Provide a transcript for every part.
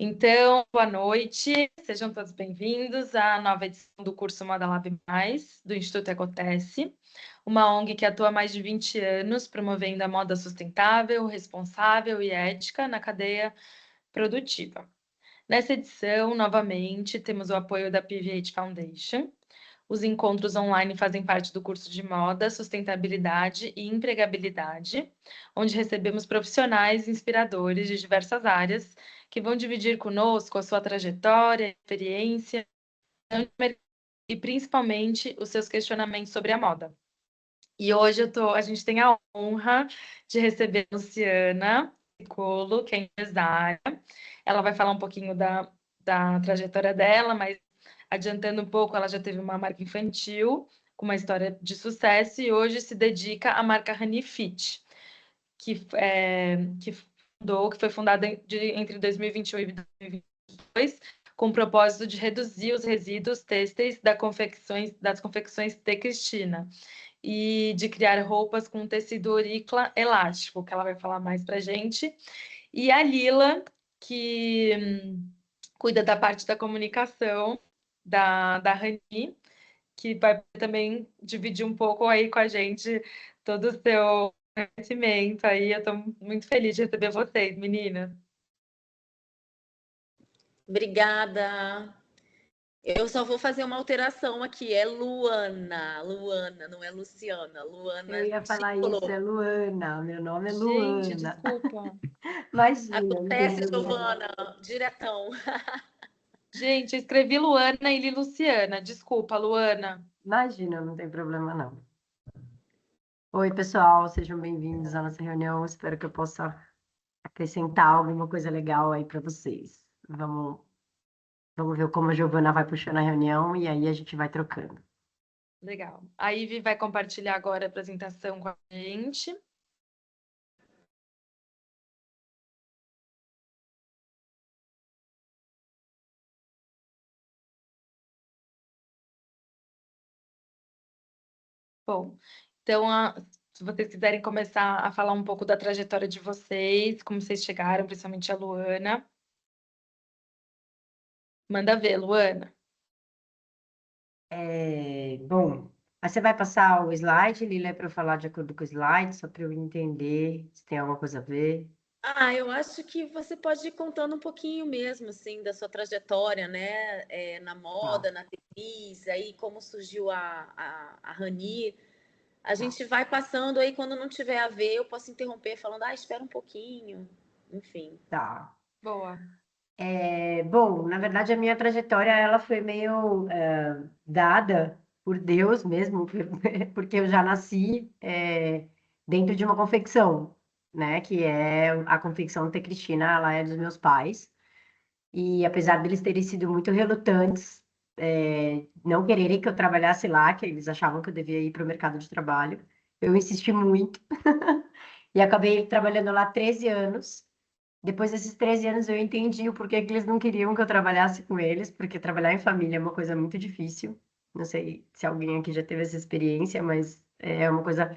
Então, boa noite, sejam todos bem-vindos à nova edição do curso Moda Lab Mais, do Instituto Ecotesse, uma ONG que atua há mais de 20 anos promovendo a moda sustentável, responsável e ética na cadeia produtiva. Nessa edição, novamente, temos o apoio da PVH Foundation. Os encontros online fazem parte do curso de moda, sustentabilidade e empregabilidade, onde recebemos profissionais inspiradores de diversas áreas que vão dividir conosco a sua trajetória, experiência e principalmente os seus questionamentos sobre a moda. E hoje a gente tem a honra de receber a Luciana Piccolo, que é empresária. Ela vai falar um pouquinho da trajetória dela, mas adiantando um pouco, ela já teve uma marca infantil com uma história de sucesso e hoje se dedica à marca Honey Fit, que foi fundada entre 2021 e 2022 com o propósito de reduzir os resíduos têxteis das confecções de Cristina e de criar roupas com tecido oricla elástico, que ela vai falar mais para gente. E a Lila, que cuida da parte da comunicação da Rani, que vai também dividir um pouco aí com a gente todo o seu conhecimento aí. Eu estou muito feliz de receber vocês, meninas. Obrigada. Eu só vou fazer uma alteração aqui, é Luana, não é Luciana, Luana. Eu ia falar isso, é Luana, meu nome é Luana. Gente, desculpa. Imagina. Acontece, Giovana, diretão. Gente, eu escrevi Luana e li Luciana. Desculpa, Luana. Imagina, não tem problema não. Oi, pessoal, sejam bem-vindos à nossa reunião. Espero que eu possa acrescentar alguma coisa legal aí para vocês. Vamos ver como a Giovana vai puxando a reunião e aí a gente vai trocando. Legal. A Ivy vai compartilhar agora a apresentação com a gente. Bom, então, se vocês quiserem começar a falar um pouco da trajetória de vocês, como vocês chegaram, principalmente a Luana. Manda ver, Luana. Bom, aí você vai passar o slide, Lila, para eu falar de acordo com o slide, só para eu entender se tem alguma coisa a ver. Eu acho que você pode ir contando um pouquinho mesmo, assim, da sua trajetória, né? Na moda, na atriz, aí como surgiu a Rani. A gente vai passando aí, quando não tiver a ver, eu posso interromper falando, espera um pouquinho, enfim. Tá. Boa. Bom, na verdade, a minha trajetória, ela foi meio dada por Deus mesmo, porque eu já nasci dentro de uma confecção, né? Que é a confecção T. Cristina, ela é dos meus pais. E apesar deles terem sido muito relutantes, não quererem que eu trabalhasse lá, que eles achavam que eu devia ir para o mercado de trabalho, eu insisti muito. E acabei trabalhando lá 13 anos. Depois desses 13 anos eu entendi o porquê que eles não queriam que eu trabalhasse com eles, porque trabalhar em família é uma coisa muito difícil. Não sei se alguém aqui já teve essa experiência, mas é uma coisa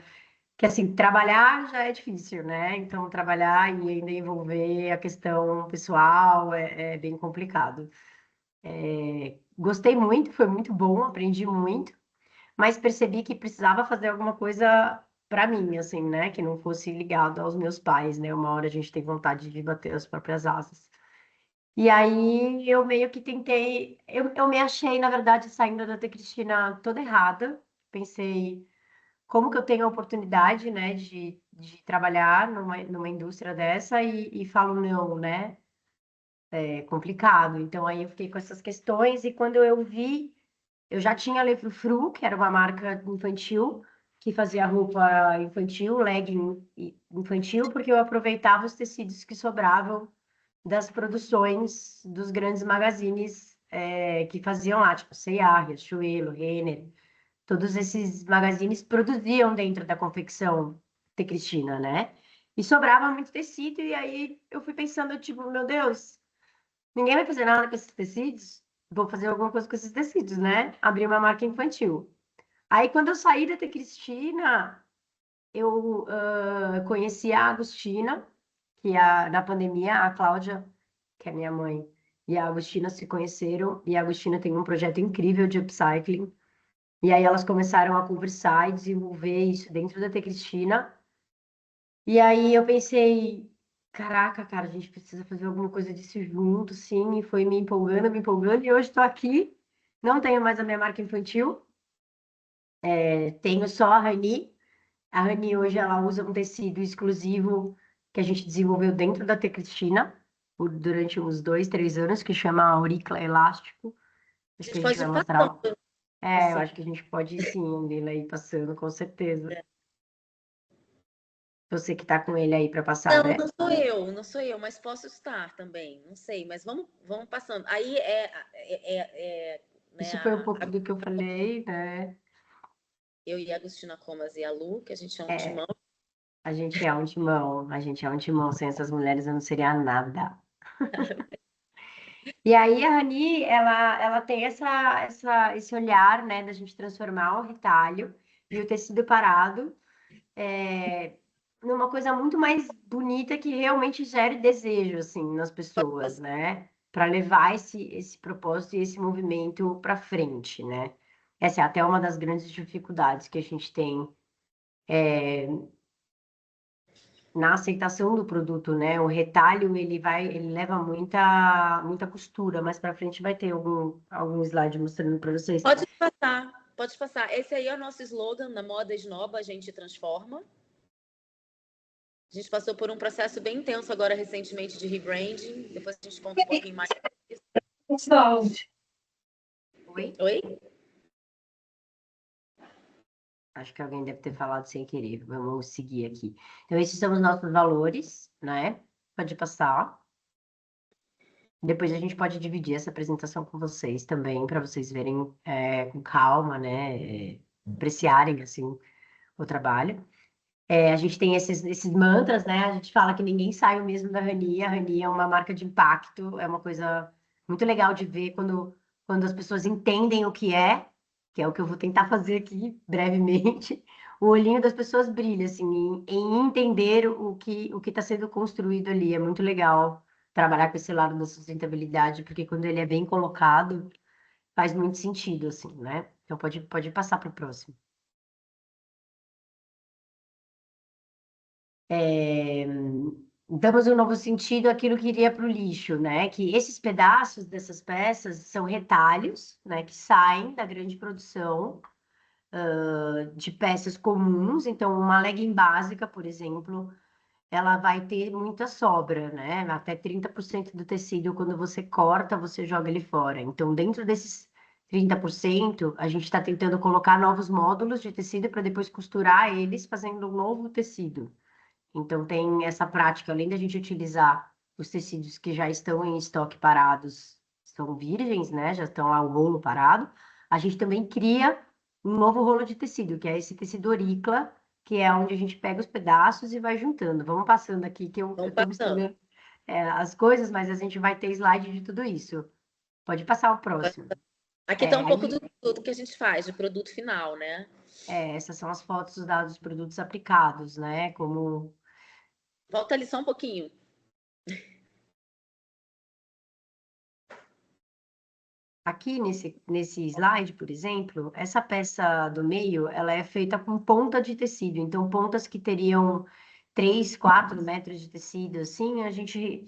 que, assim, trabalhar já é difícil, né? Então, trabalhar e ainda envolver a questão pessoal é bem complicado. Gostei muito, foi muito bom, aprendi muito, mas percebi que precisava fazer alguma coisa para mim, assim, né? Que não fosse ligado aos meus pais, né? Uma hora a gente tem vontade de bater as próprias asas. E aí eu meio que tentei, eu me achei, na verdade, saindo da T. Cristina toda errada. Pensei, como que eu tenho a oportunidade, né, de trabalhar numa indústria dessa e falo não, né? É complicado. Então aí eu fiquei com essas questões e quando eu vi eu já tinha a Le Frou, que era uma marca infantil, que fazia roupa infantil, legging infantil, porque eu aproveitava os tecidos que sobravam das produções dos grandes magazines que faziam lá, tipo C&A, Riachuelo, Renner. Todos esses magazines produziam dentro da confecção de Cristina, né? E sobrava muito tecido, e aí eu fui pensando, tipo, meu Deus, ninguém vai fazer nada com esses tecidos? Vou fazer alguma coisa com esses tecidos, né? Abrir uma marca infantil. Aí, quando eu saí da T. Cristina, eu conheci a Agostina, que na pandemia, a Cláudia, que é minha mãe, e a Agostina se conheceram, e a Agostina tem um projeto incrível de upcycling. E aí elas começaram a conversar e desenvolver isso dentro da T Cristina. E aí eu pensei, caraca, cara, a gente precisa fazer alguma coisa disso junto, sim. E foi me empolgando, e hoje estou aqui. Não tenho mais a minha marca infantil, tenho só a Rani. A Rani hoje ela usa um tecido exclusivo que a gente desenvolveu dentro da T Cristina durante uns 2, 3 anos, que chama Auricla Elástico. A Acho que gente a gente pode vai ir mostrar. passando, Eu assim. acho que a gente pode ir sim, Lila, aí passando, com certeza. Você que tá com ele aí para passar, Não, né? não sou eu, mas posso estar também, não sei, mas vamos passando. Aí né, Isso foi um pouco do que eu falei, né? eu e a Agostina Comas e a Lu, que a gente é um É, timão. a gente é um timão, a gente é um timão. Sem essas mulheres eu não seria nada. E aí a Rani, ela tem esse olhar, né, da gente transformar o retalho e o tecido parado numa coisa muito mais bonita que realmente gere desejo, assim, nas pessoas, né? Para levar esse propósito e esse movimento para frente, né? Essa é até uma das grandes dificuldades que a gente tem na aceitação do produto, né? O retalho, ele leva muita costura. Mais para frente vai ter algum slide mostrando para vocês. Pode passar, pode passar. Esse aí é o nosso slogan, na moda esnoba a gente transforma. A gente passou por um processo bem intenso agora recentemente de rebranding. Depois a gente conta um pouquinho mais. Oi? Oi? Acho que alguém deve ter falado sem querer. Vamos seguir aqui. Então, esses são os nossos valores, né? Pode passar. Depois a gente pode dividir essa apresentação com vocês também, para vocês verem com calma, né? Apreciarem, assim, o trabalho. A gente tem esses mantras, né? A gente fala que ninguém sai o mesmo da Rani. A Rani é uma marca de impacto, é uma coisa muito legal de ver quando as pessoas entendem o que é o que eu vou tentar fazer aqui brevemente. O olhinho das pessoas brilha, assim, em entender o que está sendo construído ali. É muito legal trabalhar com esse lado da sustentabilidade, porque quando ele é bem colocado, faz muito sentido, assim, né? Então pode passar para o próximo. É, damos um novo sentido àquilo que iria para o lixo, né? Que esses pedaços dessas peças são retalhos, né? Que saem da grande produção de peças comuns. Então, uma legging básica, por exemplo, ela vai ter muita sobra, né? Até 30% do tecido, quando você corta, você joga ele fora. Então, dentro desses 30%, a gente está tentando colocar novos módulos de tecido para depois costurar eles, fazendo um novo tecido. Então, tem essa prática, além da gente utilizar os tecidos que já estão em estoque parados, são virgens, né? Já estão lá o rolo parado, a gente também cria um novo rolo de tecido, que é esse tecido Oricla, que é onde a gente pega os pedaços e vai juntando. Vamos passando aqui, que eu Vamos estou passando. misturando as coisas, mas a gente vai ter slide de tudo isso. Pode passar o próximo. Aqui está um pouco Aí, do tudo que a gente faz, de produto final, né? essas são as fotos dos produtos aplicados, né? Como Volta ali só um pouquinho. aqui nesse slide, por exemplo, essa peça do meio, ela é feita com ponta de tecido. Então, pontas que teriam 3, 4 metros de tecido, assim, a gente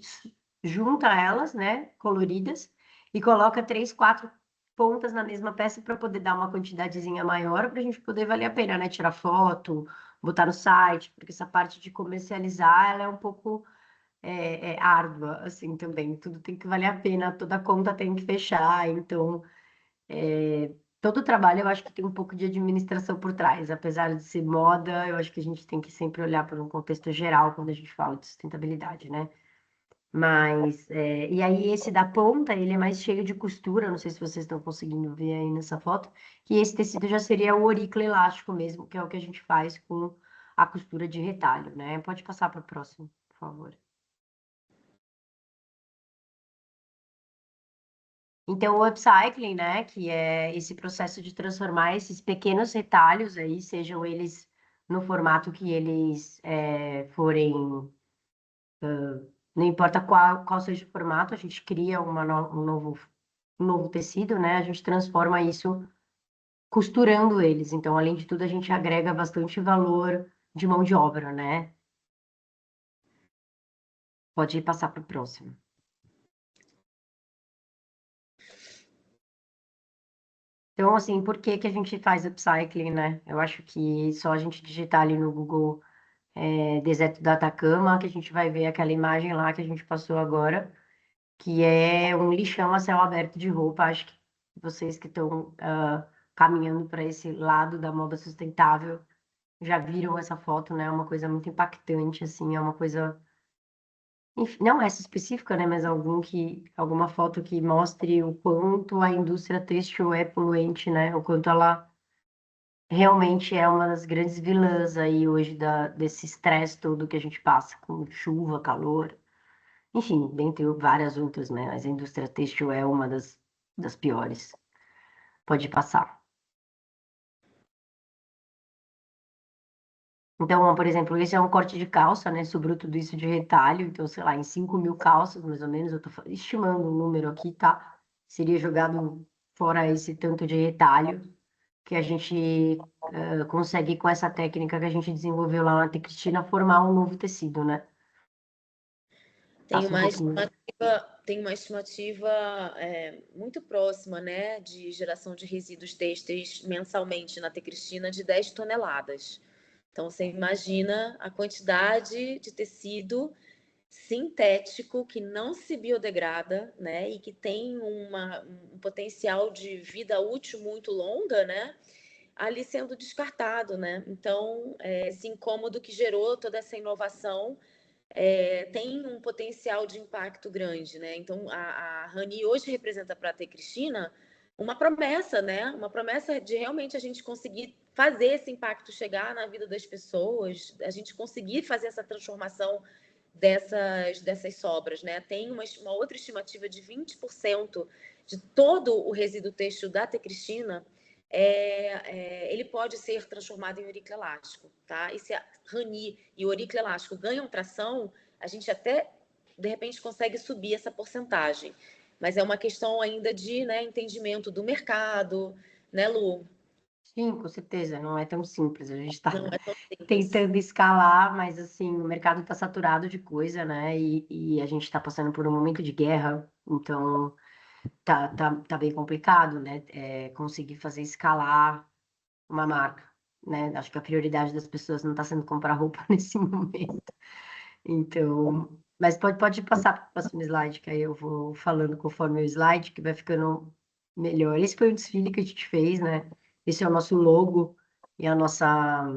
junta elas, né, coloridas, e coloca 3, 4 pontas na mesma peça para poder dar uma quantidadezinha maior, para a gente poder valer a pena, né, tirar foto, botar no site, porque essa parte de comercializar, ela é um pouco árdua, assim, também. Tudo tem que valer a pena, toda conta tem que fechar. Então, todo trabalho eu acho que tem um pouco de administração por trás. Apesar de ser moda, eu acho que a gente tem que sempre olhar para um contexto geral quando a gente fala de sustentabilidade, né? Mas, e aí esse da ponta, ele é mais cheio de costura, não sei se vocês estão conseguindo ver aí nessa foto, que esse tecido já seria o auricle elástico mesmo, que é o que a gente faz com a costura de retalho, né? Pode passar para o próximo, por favor. Então, o upcycling, né, que é esse processo de transformar esses pequenos retalhos aí, sejam eles no formato que eles forem não importa qual seja o formato, a gente cria um novo tecido, né? A gente transforma isso costurando eles. Então, além de tudo, a gente agrega bastante valor de mão de obra, né? Pode passar para o próximo. Então, assim, por que que a gente faz upcycling, né? Eu acho que só a gente digitar ali no Google deserto do Atacama, que a gente vai ver aquela imagem lá que a gente passou agora, que é um lixão a céu aberto de roupa. Acho que vocês que estão caminhando para esse lado da moda sustentável já viram essa foto, né? É uma coisa muito impactante, assim, é uma coisa, enfim, não essa específica, né? Mas alguma foto que mostre o quanto a indústria têxtil é poluente, né? O quanto ela realmente é uma das grandes vilãs aí hoje desse estresse todo que a gente passa com chuva, calor, enfim, dentre várias outras, né? Mas a indústria têxtil é uma das piores. Pode passar. Então, por exemplo, esse é um corte de calça, né? Sobrou tudo isso de retalho. Então, sei lá, em 5.000 calças, mais ou menos, eu tô estimando um número aqui, tá? Seria jogado fora esse tanto de retalho que a gente consegue, com essa técnica que a gente desenvolveu lá na Tecristina, formar um novo tecido, né? Tem Passa um uma pouquinho. estimativa, tem uma estimativa muito próxima, né, de geração de resíduos têxteis mensalmente na Tecristina de 10 toneladas. Então, você imagina a quantidade de tecido sintético que não se biodegrada, né, e que tem um potencial de vida útil muito longa, né, ali sendo descartado, né. Então, esse incômodo que gerou toda essa inovação tem um potencial de impacto grande, né? Então, a Rani hoje representa para a T. Cristina uma promessa, né? Uma promessa de realmente a gente conseguir fazer esse impacto chegar na vida das pessoas, a gente conseguir fazer essa transformação dessas sobras, né? Tem uma outra estimativa de 20% de todo o resíduo têxtil da T. Cristina ele pode ser transformado em auricle elástico, tá? E se a Rani e o auricle elástico ganham tração, a gente até, de repente, consegue subir essa porcentagem. Mas é uma questão ainda de, né, entendimento do mercado, né, Lu? Sim, com certeza, não é tão simples. A gente está Não é tão simples. tentando escalar, mas assim, o mercado está saturado de coisa, né? E a gente está passando por um momento de guerra, então tá bem complicado, né? Conseguir fazer escalar uma marca, né? Acho que a prioridade das pessoas não está sendo comprar roupa nesse momento. Então, mas pode passar para o próximo slide, que aí eu vou falando conforme o slide, que vai ficando melhor. Esse foi o desfile que a gente fez, né? Esse é o nosso logo e a nossa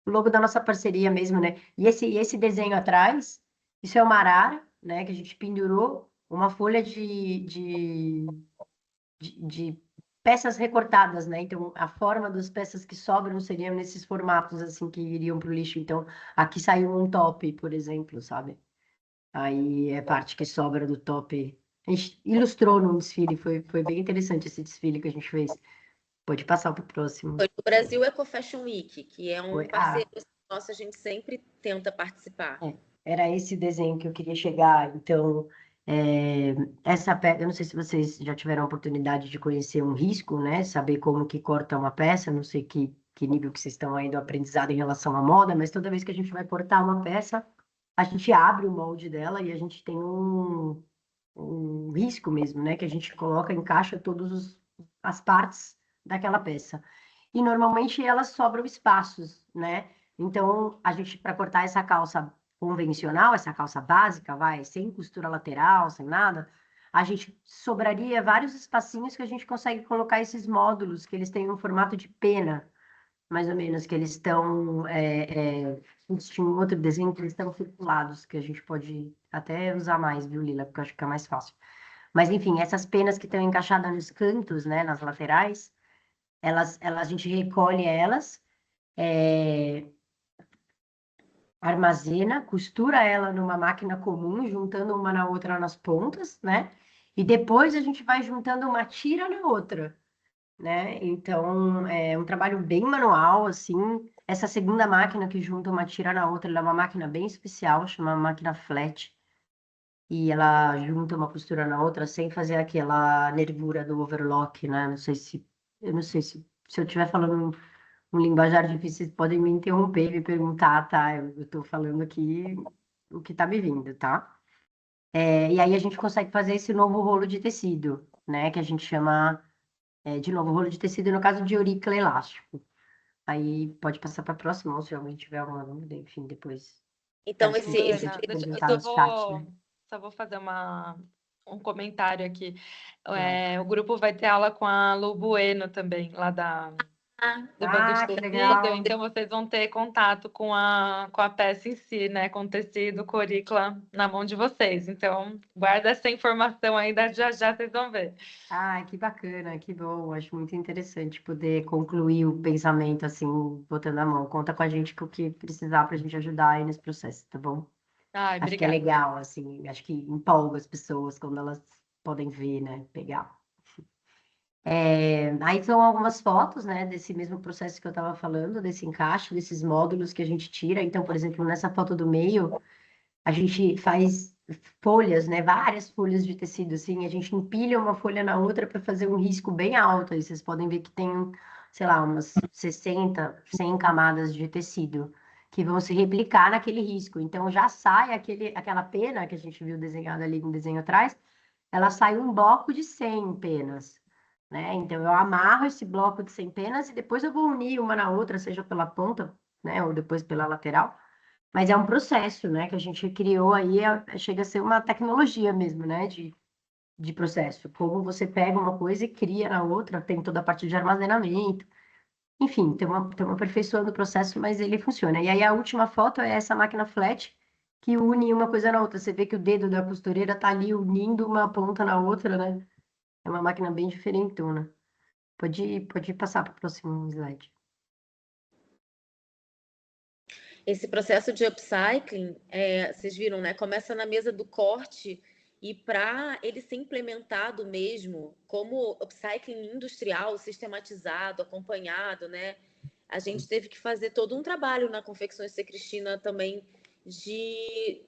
o logo da nossa parceria mesmo, né? E esse desenho atrás, isso é uma arara, né? Que a gente pendurou uma folha de peças recortadas, né? Então, a forma das peças que sobram seriam nesses formatos, assim, que iriam para o lixo. Então, aqui saiu um top, por exemplo, sabe? Aí é parte que sobra do top. A gente ilustrou num desfile, foi bem interessante esse desfile que a gente fez. Pode passar para o próximo. Foi no Brasil Eco Fashion Week, que é um Foi. parceiro nosso, a gente sempre tenta participar. Era esse desenho que eu queria chegar. Então, eu não sei se vocês já tiveram a oportunidade de conhecer um risco, né? Saber como que corta uma peça, não sei que nível que vocês estão aí do aprendizado em relação à moda, mas toda vez que a gente vai cortar uma peça, a gente abre o molde dela e a gente tem um risco mesmo, né? Que a gente coloca, encaixa todas as partes daquela peça. E normalmente elas sobram espaços, né? Então, a gente, para cortar essa calça convencional, essa calça básica, vai, sem costura lateral, sem nada, a gente sobraria vários espacinhos que a gente consegue colocar esses módulos, que eles têm um formato de pena, mais ou menos, que eles estão. Tinha um outro desenho que eles estão circulados, que a gente pode até usar mais, viu, Lila? Porque eu acho que é mais fácil. Mas, enfim, essas penas que estão encaixadas nos cantos, né, nas laterais, a gente recolhe elas, é, armazena, costura ela numa máquina comum, juntando uma na outra nas pontas, né? E depois a gente vai juntando uma tira na outra, né? Então, é um trabalho bem manual, assim, Essa segunda máquina que junta uma tira na outra, ela é uma máquina bem especial, chama máquina flat. E ela junta uma costura na outra sem fazer aquela nervura do overlock, né? Eu não sei se eu estiver falando um linguajar difícil, vocês podem me interromper e me perguntar, tá? Eu tô falando aqui o que tá me vindo, tá? E aí a gente consegue fazer esse novo rolo de tecido, né? Que a gente chama, de novo, rolo de tecido, no caso de aurícula elástico. Aí pode passar para a próxima, ou se alguém tiver alguma dúvida, enfim, depois Então, peço esse, para a esse gente Deixa, eu perguntar no chat, né? só vou fazer um comentário aqui. Claro. O grupo vai ter aula com a Lu Bueno também, lá do Banco de Ah, que Tecido, legal. então vocês vão ter contato com a peça em si, né? Com tecido, corícula na mão de vocês. Então, guarda essa informação aí, já já vocês vão ver. Ah, que bacana, que bom. Acho muito interessante poder concluir o pensamento assim, botando a mão. Conta com a gente com o que precisar para a gente ajudar aí nesse processo, tá bom? Ai, Acho que é obrigada. legal, assim, acho que empolga as pessoas quando elas podem ver, né? Pegar. Aí são algumas fotos, né, desse mesmo processo que eu estava falando, desse encaixe, desses módulos que a gente tira. Então, por exemplo, nessa foto do meio, a gente faz folhas, né, várias folhas de tecido, assim, a gente empilha uma folha na outra para fazer um risco bem alto. Aí vocês podem ver que tem, sei lá, umas 60, 100 camadas de tecido que vão se replicar naquele risco. Então já sai aquela pena que a gente viu desenhada ali no desenho atrás, ela sai um bloco de 100 penas, né? Então eu amarro esse bloco de 100 penas e depois eu vou unir uma na outra, seja pela ponta, né, ou depois pela lateral. Mas é um processo, né, que a gente criou aí, chega a ser uma tecnologia mesmo, né, de processo. Como você pega uma coisa e cria na outra, tem toda a parte de armazenamento. Enfim, tem uma aperfeiçoando o processo, mas ele funciona. E aí a última foto é essa máquina flat que une uma coisa na outra. Você vê que o dedo da costureira tá ali unindo uma ponta na outra, né? É uma máquina bem diferentona. Pode passar para o próximo slide. Esse processo de upcycling, vocês viram, né? Começa na mesa do corte e para ele ser implementado mesmo como upcycling industrial, sistematizado, acompanhado, né? A gente teve que fazer todo um trabalho na Confecções C. Cristina também de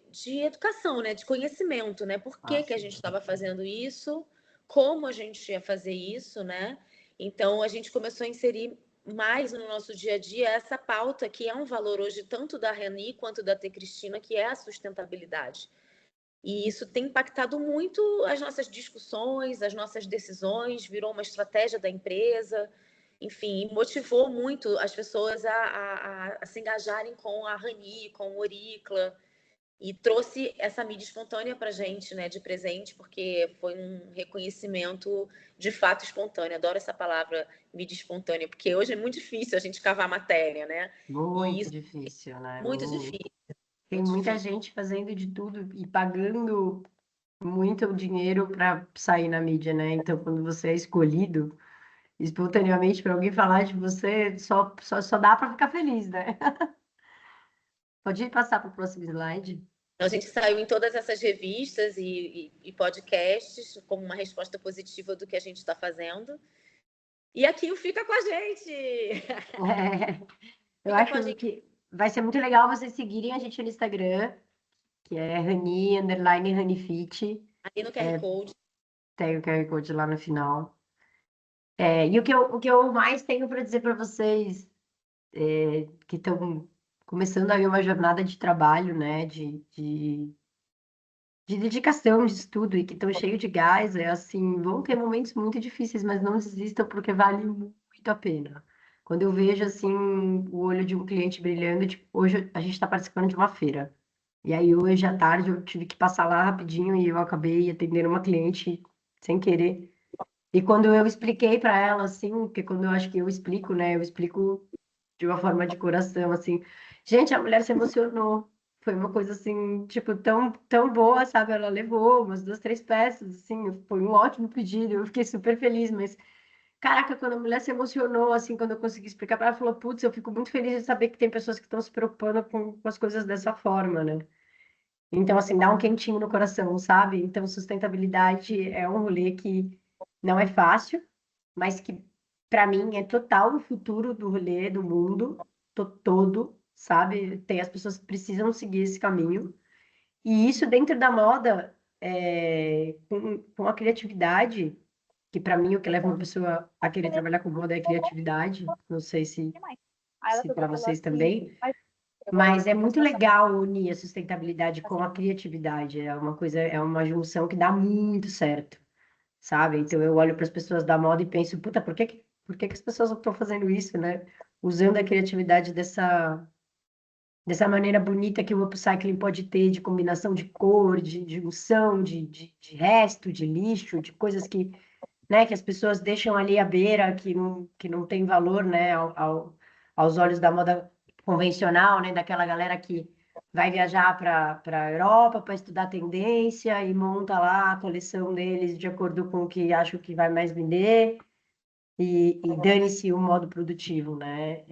educação, né? De conhecimento, né? Por que que a Nossa. gente estava fazendo isso, como a gente ia fazer isso, né? Então, a gente começou a inserir mais no nosso dia a dia essa pauta que é um valor hoje tanto da Reni quanto da T. Cristina, que é a sustentabilidade. E isso tem impactado muito as nossas discussões, as nossas decisões, virou uma estratégia da empresa, enfim, motivou muito as pessoas a se engajarem com a Rani, com o Oricla, e trouxe essa mídia espontânea para a gente, né, de presente, porque foi um reconhecimento de fato espontâneo. Adoro essa palavra, mídia espontânea, porque hoje é muito difícil a gente cavar matéria, né? E Muito isso difícil, é né? muito difícil, Tem muito muita difícil. gente fazendo de tudo e pagando muito dinheiro para sair na mídia, né? Então, quando você é escolhido espontaneamente para alguém falar de você, só dá para ficar feliz, né? Pode passar para o próximo slide. Então, a gente saiu em todas essas revistas e podcasts como uma resposta positiva do que a gente está fazendo. E aqui o Fica com a gente! Eu Fica com a acho gente que vai ser muito legal vocês seguirem a gente no Instagram, que é Rani_Ranifit. aí no QR Code. Tem o QR Code lá no final. E o que eu mais tenho para dizer para vocês que estão começando aí uma jornada de trabalho, né? De dedicação, de estudo e que estão cheios de gás, é assim, vão ter momentos muito difíceis, mas não desistam porque vale muito a pena. Quando eu vejo assim o olho de um cliente brilhando, tipo, hoje a gente está participando de uma feira. E aí hoje à tarde eu tive que passar lá rapidinho e eu acabei atendendo uma cliente sem querer. E quando eu expliquei para ela assim, porque quando eu acho que eu explico, né, eu explico de uma forma de coração, assim. Gente, a mulher se emocionou. Foi uma coisa assim, tipo, tão, tão boa, sabe? Ela levou umas duas, três peças, assim, foi um ótimo pedido, eu fiquei super feliz, mas, caraca, quando a mulher se emocionou, assim, quando eu consegui explicar para ela, ela falou, putz, eu fico muito feliz de saber que tem pessoas que estão se preocupando com as coisas dessa forma, né? Então, assim, dá um quentinho no coração, sabe? Então, sustentabilidade é um rolê que não é fácil, mas que para mim é total o futuro do rolê do mundo, todo, sabe? Tem as pessoas que precisam seguir esse caminho. E isso dentro da moda, com a criatividade, que para mim o que leva uma pessoa a querer trabalhar com moda é a criatividade. Não sei se para vocês também. Mas é muito legal unir a sustentabilidade com a criatividade. É uma coisa, é uma junção que dá muito certo, sabe? Então eu olho para as pessoas da moda e penso, puta, por que que as pessoas não estão fazendo isso, né? Usando a criatividade dessa maneira bonita que o upcycling pode ter de combinação de cor, de junção, de resto, de lixo, de coisas que, né, que as pessoas deixam ali à beira, que não tem valor, né, aos olhos da moda convencional, né, daquela galera que vai viajar para a Europa para estudar tendência e monta lá a coleção deles de acordo com o que acho que vai mais vender e dane-se o modo produtivo, né?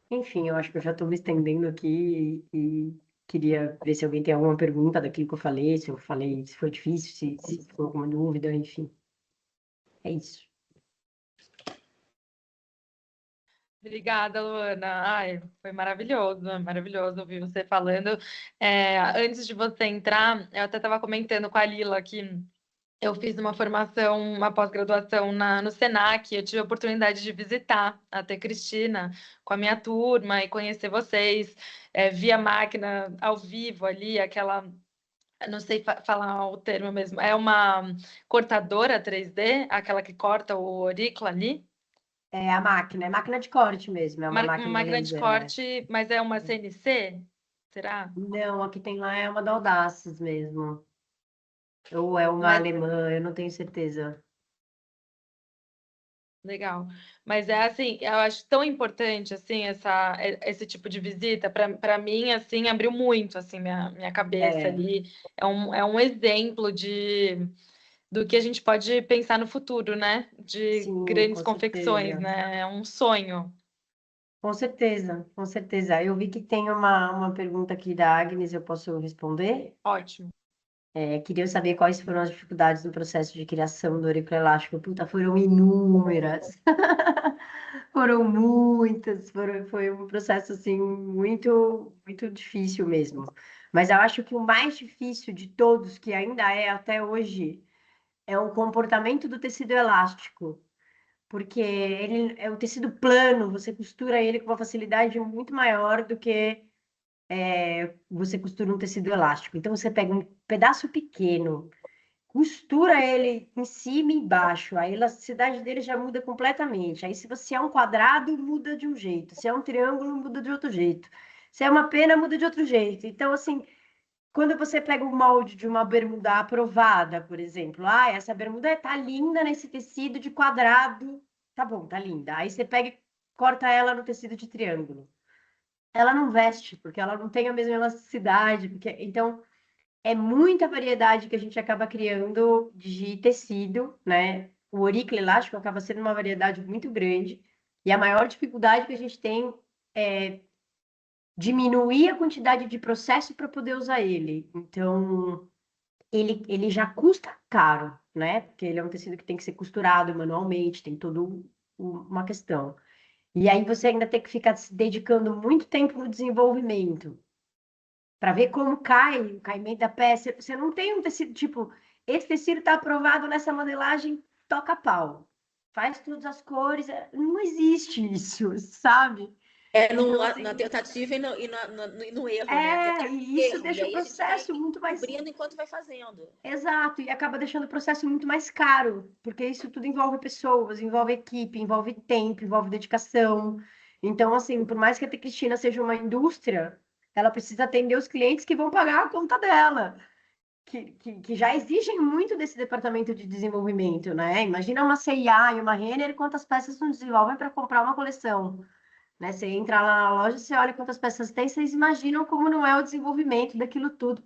Enfim, eu acho que eu já estou me estendendo aqui e queria ver se alguém tem alguma pergunta daquilo que eu falei, se eu falei, se foi difícil, se ficou alguma dúvida, enfim. É isso. Obrigada, Luana. Ai, foi maravilhoso ouvir você falando. Antes de você entrar, eu até estava comentando com a Lila que eu fiz uma formação, uma pós-graduação no Senac. Eu tive a oportunidade de visitar a T. Cristina com a minha turma e conhecer vocês, via máquina ao vivo ali, aquela. Eu não sei falar o termo mesmo. É uma cortadora 3D, aquela que corta o auriculo ali. É máquina de corte mesmo, é uma Uma máquina máquina de laser, corte, mas é uma CNC? Será? Não, a que tem lá é uma da Audaces mesmo. Ou é uma Mas alemã, eu não tenho certeza. legal. Mas é assim, eu acho tão importante assim esse tipo de visita. Para mim, assim, abriu muito assim minha cabeça É, ali. É um exemplo do que a gente pode pensar no futuro, né? De sim, grandes com confecções, certeza. né? É um sonho. Com certeza, com certeza. Eu vi que tem uma pergunta aqui da Agnes, eu posso responder? Ótimo. Queria saber quais foram as dificuldades no processo de criação do auriculo elástico. Puta, foram inúmeras. Foram muitas. Foi um processo, assim, muito, muito difícil mesmo. Mas eu acho que o mais difícil de todos, que ainda é até hoje, é o comportamento do tecido elástico. Porque ele é um tecido plano, você costura ele com uma facilidade muito maior do que você costura um tecido elástico. Então, você pega um pedaço pequeno, costura ele em cima e embaixo, a elasticidade dele já muda completamente. Aí, se você é um quadrado, muda de um jeito. Se é um triângulo, muda de outro jeito. Se é uma pena, muda de outro jeito. Então, assim, quando você pega o molde de uma bermuda aprovada, por exemplo, essa bermuda tá linda nesse tecido de quadrado, tá bom, tá linda. Aí você pega e corta ela no tecido de triângulo. Ela não veste, porque ela não tem a mesma elasticidade, então é muita variedade que a gente acaba criando de tecido, né? O auriculo elástico acaba sendo uma variedade muito grande, e a maior dificuldade que a gente tem é diminuir a quantidade de processo para poder usar ele. Então, ele já custa caro, né? Porque ele é um tecido que tem que ser costurado manualmente, tem toda uma questão. E aí você ainda tem que ficar se dedicando muito tempo no desenvolvimento para ver como cai o caimento da peça. Você não tem um tecido tipo, esse tecido está aprovado nessa modelagem, toca pau. Faz todas as cores, não existe isso, sabe? Então, Na assim, tentativa e no erro, né? Tentativa e e isso erro. E deixa o aí a gente vai processo muito mais. descobrindo enquanto vai fazendo. Exato, e acaba deixando o processo muito mais caro, porque isso tudo envolve pessoas, envolve equipe, envolve tempo, envolve dedicação. Então, assim, por mais que a T Cristina seja uma indústria, ela precisa atender os clientes que vão pagar a conta dela, que já exigem muito desse departamento de desenvolvimento, né? Imagina uma C&A e uma Renner, quantas peças não desenvolvem para comprar uma coleção, né? Você entra lá na loja, você olha quantas peças tem, vocês imaginam como não é o desenvolvimento daquilo tudo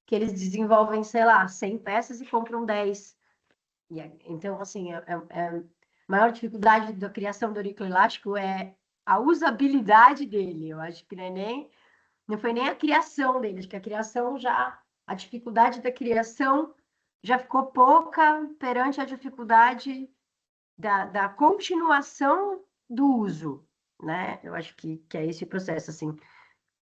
que eles desenvolvem, sei lá, 100 peças e compram 10. Então, assim, a maior dificuldade da criação do auriculo elástico é a usabilidade dele. Eu acho que não foi nem a criação dele, acho que a criação já, a dificuldade da criação já ficou pouca perante a dificuldade da continuação do uso. né? Eu acho que é esse o processo, assim.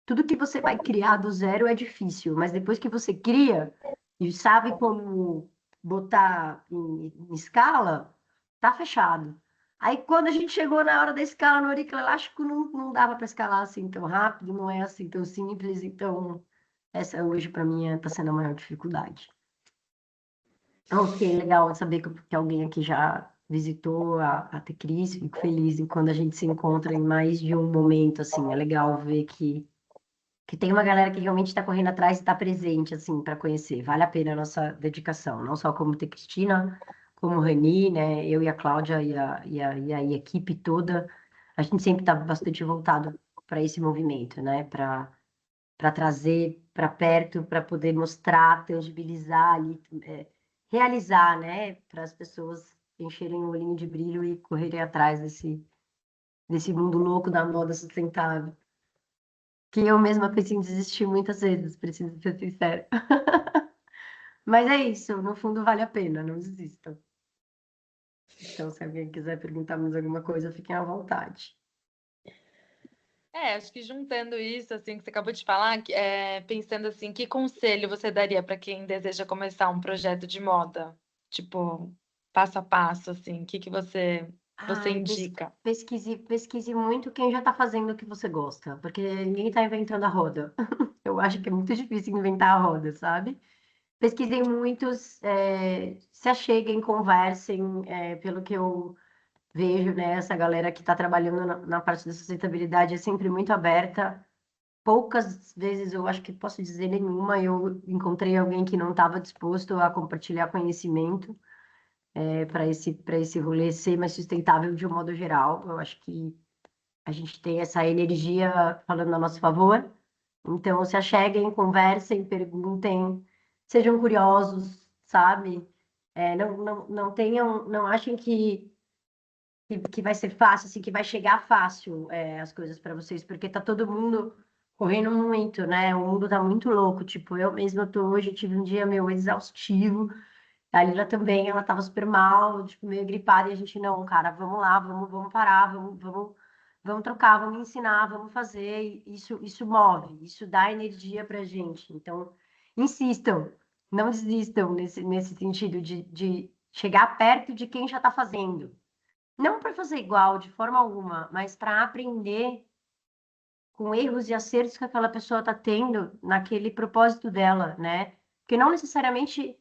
Tudo que você vai criar do zero é difícil, mas depois que você cria e sabe como botar em escala, tá fechado. Aí quando a gente chegou na hora da escala no Auricular Elástico, não dava para escalar assim tão rápido, não é assim tão simples, então essa hoje para mim está sendo a maior dificuldade. Ok, legal saber que alguém aqui já visitou a Tecris, fico feliz e quando a gente se encontra em mais de um momento, assim, é legal ver que tem uma galera que realmente está correndo atrás e está presente, assim, para conhecer. Vale a pena a nossa dedicação, não só como Cristina, como Rani, né? Eu e a Cláudia e a equipe toda, a gente sempre está bastante voltado para esse movimento, né? Para trazer para perto, para poder mostrar, tangibilizar ali, realizar, né? Para as pessoas encherem o olhinho de brilho e correrem atrás desse mundo louco da moda sustentável que eu mesma pensei em desistir muitas vezes, preciso ser sincera. Mas é isso, no fundo vale a pena, não desistam. Então, se alguém quiser perguntar mais alguma coisa, fiquem à vontade. Acho que juntando isso, assim, que você acabou de falar, pensando assim, que conselho você daria para quem deseja começar um projeto de moda? Tipo, passo a passo, assim, o que que você Ai, indica? pesquise muito quem já está fazendo o que você gosta, porque ninguém está inventando a roda. Eu acho que é muito difícil inventar a roda, sabe? Pesquisem muitos, se acheguem, conversem, pelo que eu vejo, né? Essa galera que está trabalhando na parte da sustentabilidade é sempre muito aberta. Poucas vezes, eu acho que posso dizer nenhuma, eu encontrei alguém que não estava disposto a compartilhar conhecimento para esse rolê ser mais sustentável de um modo geral. Eu acho que a gente tem essa energia falando a nosso favor. Então, se acheguem, conversem, perguntem, sejam curiosos, sabe? Não tenham, não achem que vai ser fácil, assim, que vai chegar fácil as coisas para vocês, porque tá todo mundo correndo muito, né? O mundo tá muito louco. Tipo, eu mesma tô hoje, tive um dia meu exaustivo. A Lila também, ela tava super mal, tipo, meio gripada, e a gente, não, cara, vamos lá, vamos parar, vamos trocar, vamos ensinar, vamos fazer. E isso move, isso dá energia pra gente. Então, insistam, não desistam nesse sentido de chegar perto de quem já está fazendo. Não para fazer igual, de forma alguma, mas para aprender com erros e acertos que aquela pessoa está tendo naquele propósito dela, né? Porque não necessariamente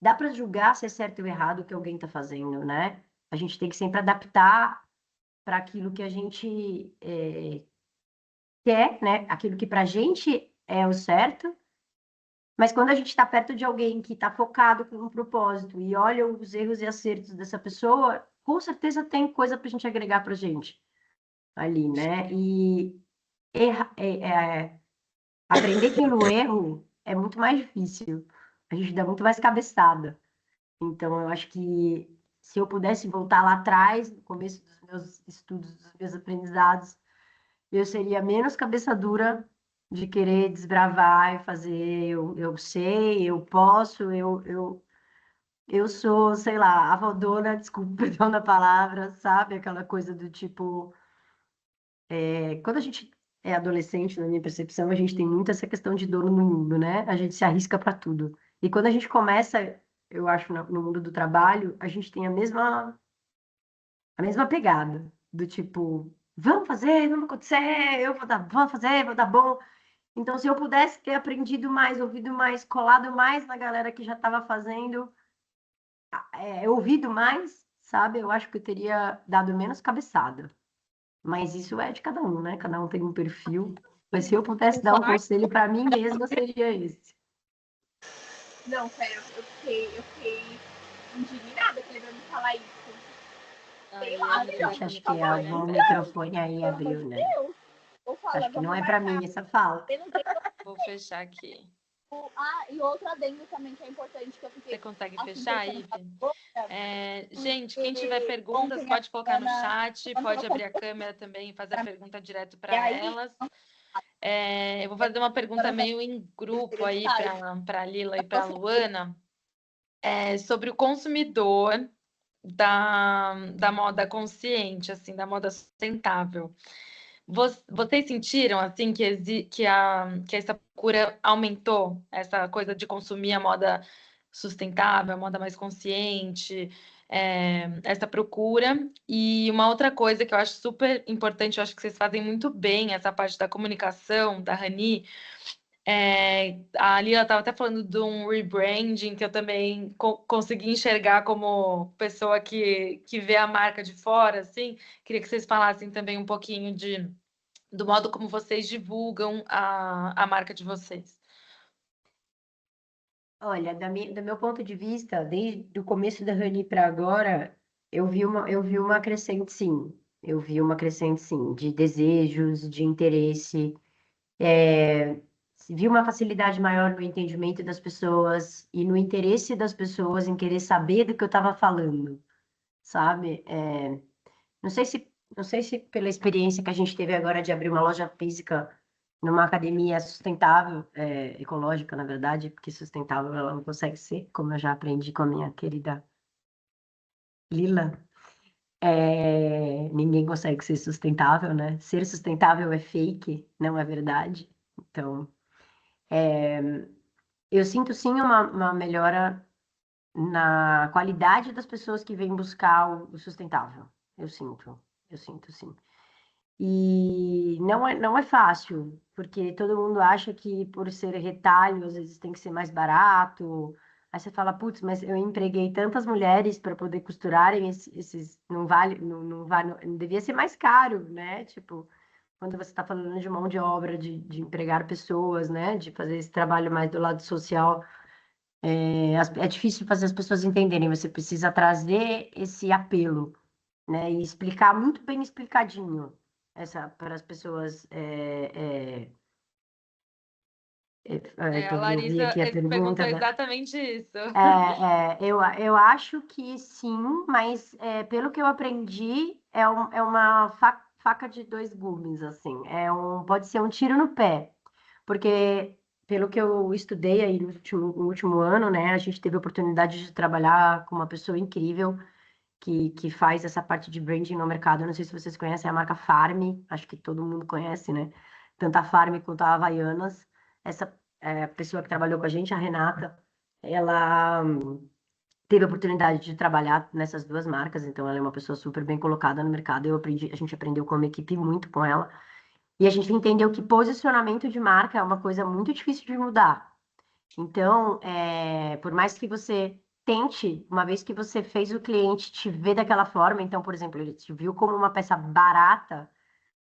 dá para julgar se é certo ou errado o que alguém está fazendo, né? A gente tem que sempre adaptar para aquilo que a gente quer, né? Aquilo que para a gente é o certo. Mas quando a gente está perto de alguém que está focado com um propósito e olha os erros e acertos dessa pessoa, com certeza tem coisa para a gente agregar para a gente ali, né? E erra- aprender pelo erro é muito mais difícil. A gente dá muito mais cabeçada. Então, eu acho que se eu pudesse voltar lá atrás, no começo dos meus estudos, dos meus aprendizados, eu seria menos cabeça dura de querer desbravar e fazer. Eu sei, eu posso, eu sou, sei lá, a Valdona, desculpa, perdão da palavra, sabe? Aquela coisa do tipo. Quando a gente é adolescente, na minha percepção, a gente tem muito essa questão de dono no mundo, né? A gente se arrisca para tudo. E quando a gente começa, eu acho, no mundo do trabalho, a gente tem a mesma pegada, do tipo, vamos fazer, vamos acontecer, vamos fazer, vou dar bom. Então, se eu pudesse ter aprendido mais, ouvido mais, colado mais na galera que já estava fazendo, ouvido mais, sabe? Eu acho que eu teria dado menos cabeçada. Mas isso é de cada um, né? Cada um tem um perfil. Mas se eu pudesse dar um conselho para mim mesma, seria esse. Não, sério, eu fiquei indignada que ele veio me falar isso. Sei lá, melhor. Gente, acho que o microfone aí Pelo amor abriu, de né? Deus. Vou falar, Acho que não vamos é para marcar. mim essa fala. Eu não tenho... Vou fechar aqui. E outro adendo também que é importante que eu fiquei. Você consegue assim, fechar, pensando Ive? agora, Gente, quem tiver perguntas, ontem a pode colocar no Ana chat, pode abrir a câmera também e fazer a pergunta direto e para aí elas. Eu vou fazer uma pergunta meio em grupo aí para a Lila e para a Luana, sobre o consumidor da moda consciente, assim, da moda sustentável. Vocês sentiram assim que essa procura aumentou, essa coisa de consumir a moda sustentável, a moda mais consciente, essa procura? E uma outra coisa que eu acho super importante, eu acho que vocês fazem muito bem essa parte da comunicação da Rani. A Lila estava até falando de um rebranding que eu também consegui enxergar como pessoa que vê a marca de fora, assim. Queria que vocês falassem também um pouquinho do modo como vocês divulgam a marca de vocês. Olha, do meu ponto de vista, desde o começo da Rani para agora, eu vi uma crescente, sim. Eu vi uma crescente, sim, de desejos, de interesse. Vi uma facilidade maior no entendimento das pessoas e no interesse das pessoas em querer saber do que eu estava falando, sabe? Não sei se pela experiência que a gente teve agora de abrir uma loja física numa academia sustentável, ecológica, na verdade, porque sustentável ela não consegue ser, como eu já aprendi com a minha querida Lila. Ninguém consegue ser sustentável, né? Ser sustentável é fake, não é verdade. Então, eu sinto sim uma melhora na qualidade das pessoas que vêm buscar o sustentável. Eu sinto sim. E não é fácil, porque todo mundo acha que por ser retalho, às vezes tem que ser mais barato. Aí você fala, putz, mas eu empreguei tantas mulheres para poder costurarem esses. Não vale, não devia ser mais caro, né? Tipo, quando você está falando de mão de obra, de empregar pessoas, né? De fazer esse trabalho mais do lado social. É difícil fazer as pessoas entenderem, você precisa trazer esse apelo, né? E explicar muito bem explicadinho para as pessoas. A Eu vi Larissa aqui a perguntou pergunta. exatamente isso. Eu acho que sim, mas pelo que eu aprendi, é uma faca de dois gumes, assim. Pode ser um tiro no pé, porque pelo que eu estudei aí no último ano, né, a gente teve a oportunidade de trabalhar com uma pessoa incrível que faz essa parte de branding no mercado. Eu não sei se vocês conhecem a marca Farm, acho que todo mundo conhece, né? Tanto a Farm quanto a Havaianas. Essa pessoa que trabalhou com a gente, a Renata, ela teve a oportunidade de trabalhar nessas duas marcas, então ela é uma pessoa super bem colocada no mercado. A gente aprendeu como equipe muito com ela. E a gente entendeu que posicionamento de marca é uma coisa muito difícil de mudar. Então, por mais que você tente, uma vez que você fez o cliente te ver daquela forma, então, por exemplo, ele te viu como uma peça barata,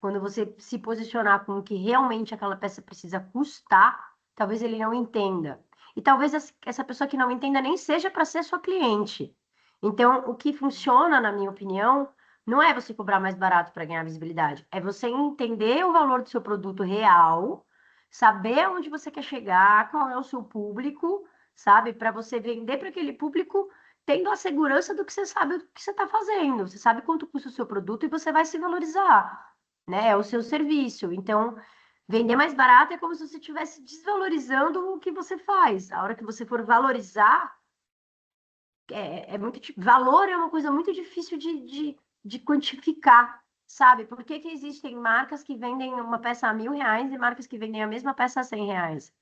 quando você se posicionar com o que realmente aquela peça precisa custar, talvez ele não entenda. E talvez essa pessoa que não entenda nem seja para ser sua cliente. Então, o que funciona, na minha opinião, não é você cobrar mais barato para ganhar visibilidade, é você entender o valor do seu produto real, saber onde você quer chegar, qual é o seu público, sabe? Para você vender para aquele público tendo a segurança do que você sabe o que você está fazendo. Você sabe quanto custa o seu produto e você vai se valorizar, né? É o seu serviço. Então, vender mais barato é como se você estivesse desvalorizando o que você faz. A hora que você for valorizar, valor é uma coisa muito difícil de quantificar, sabe? Por que que existem marcas que vendem uma peça a R$ 1.000 e marcas que vendem a mesma peça a R$ 100?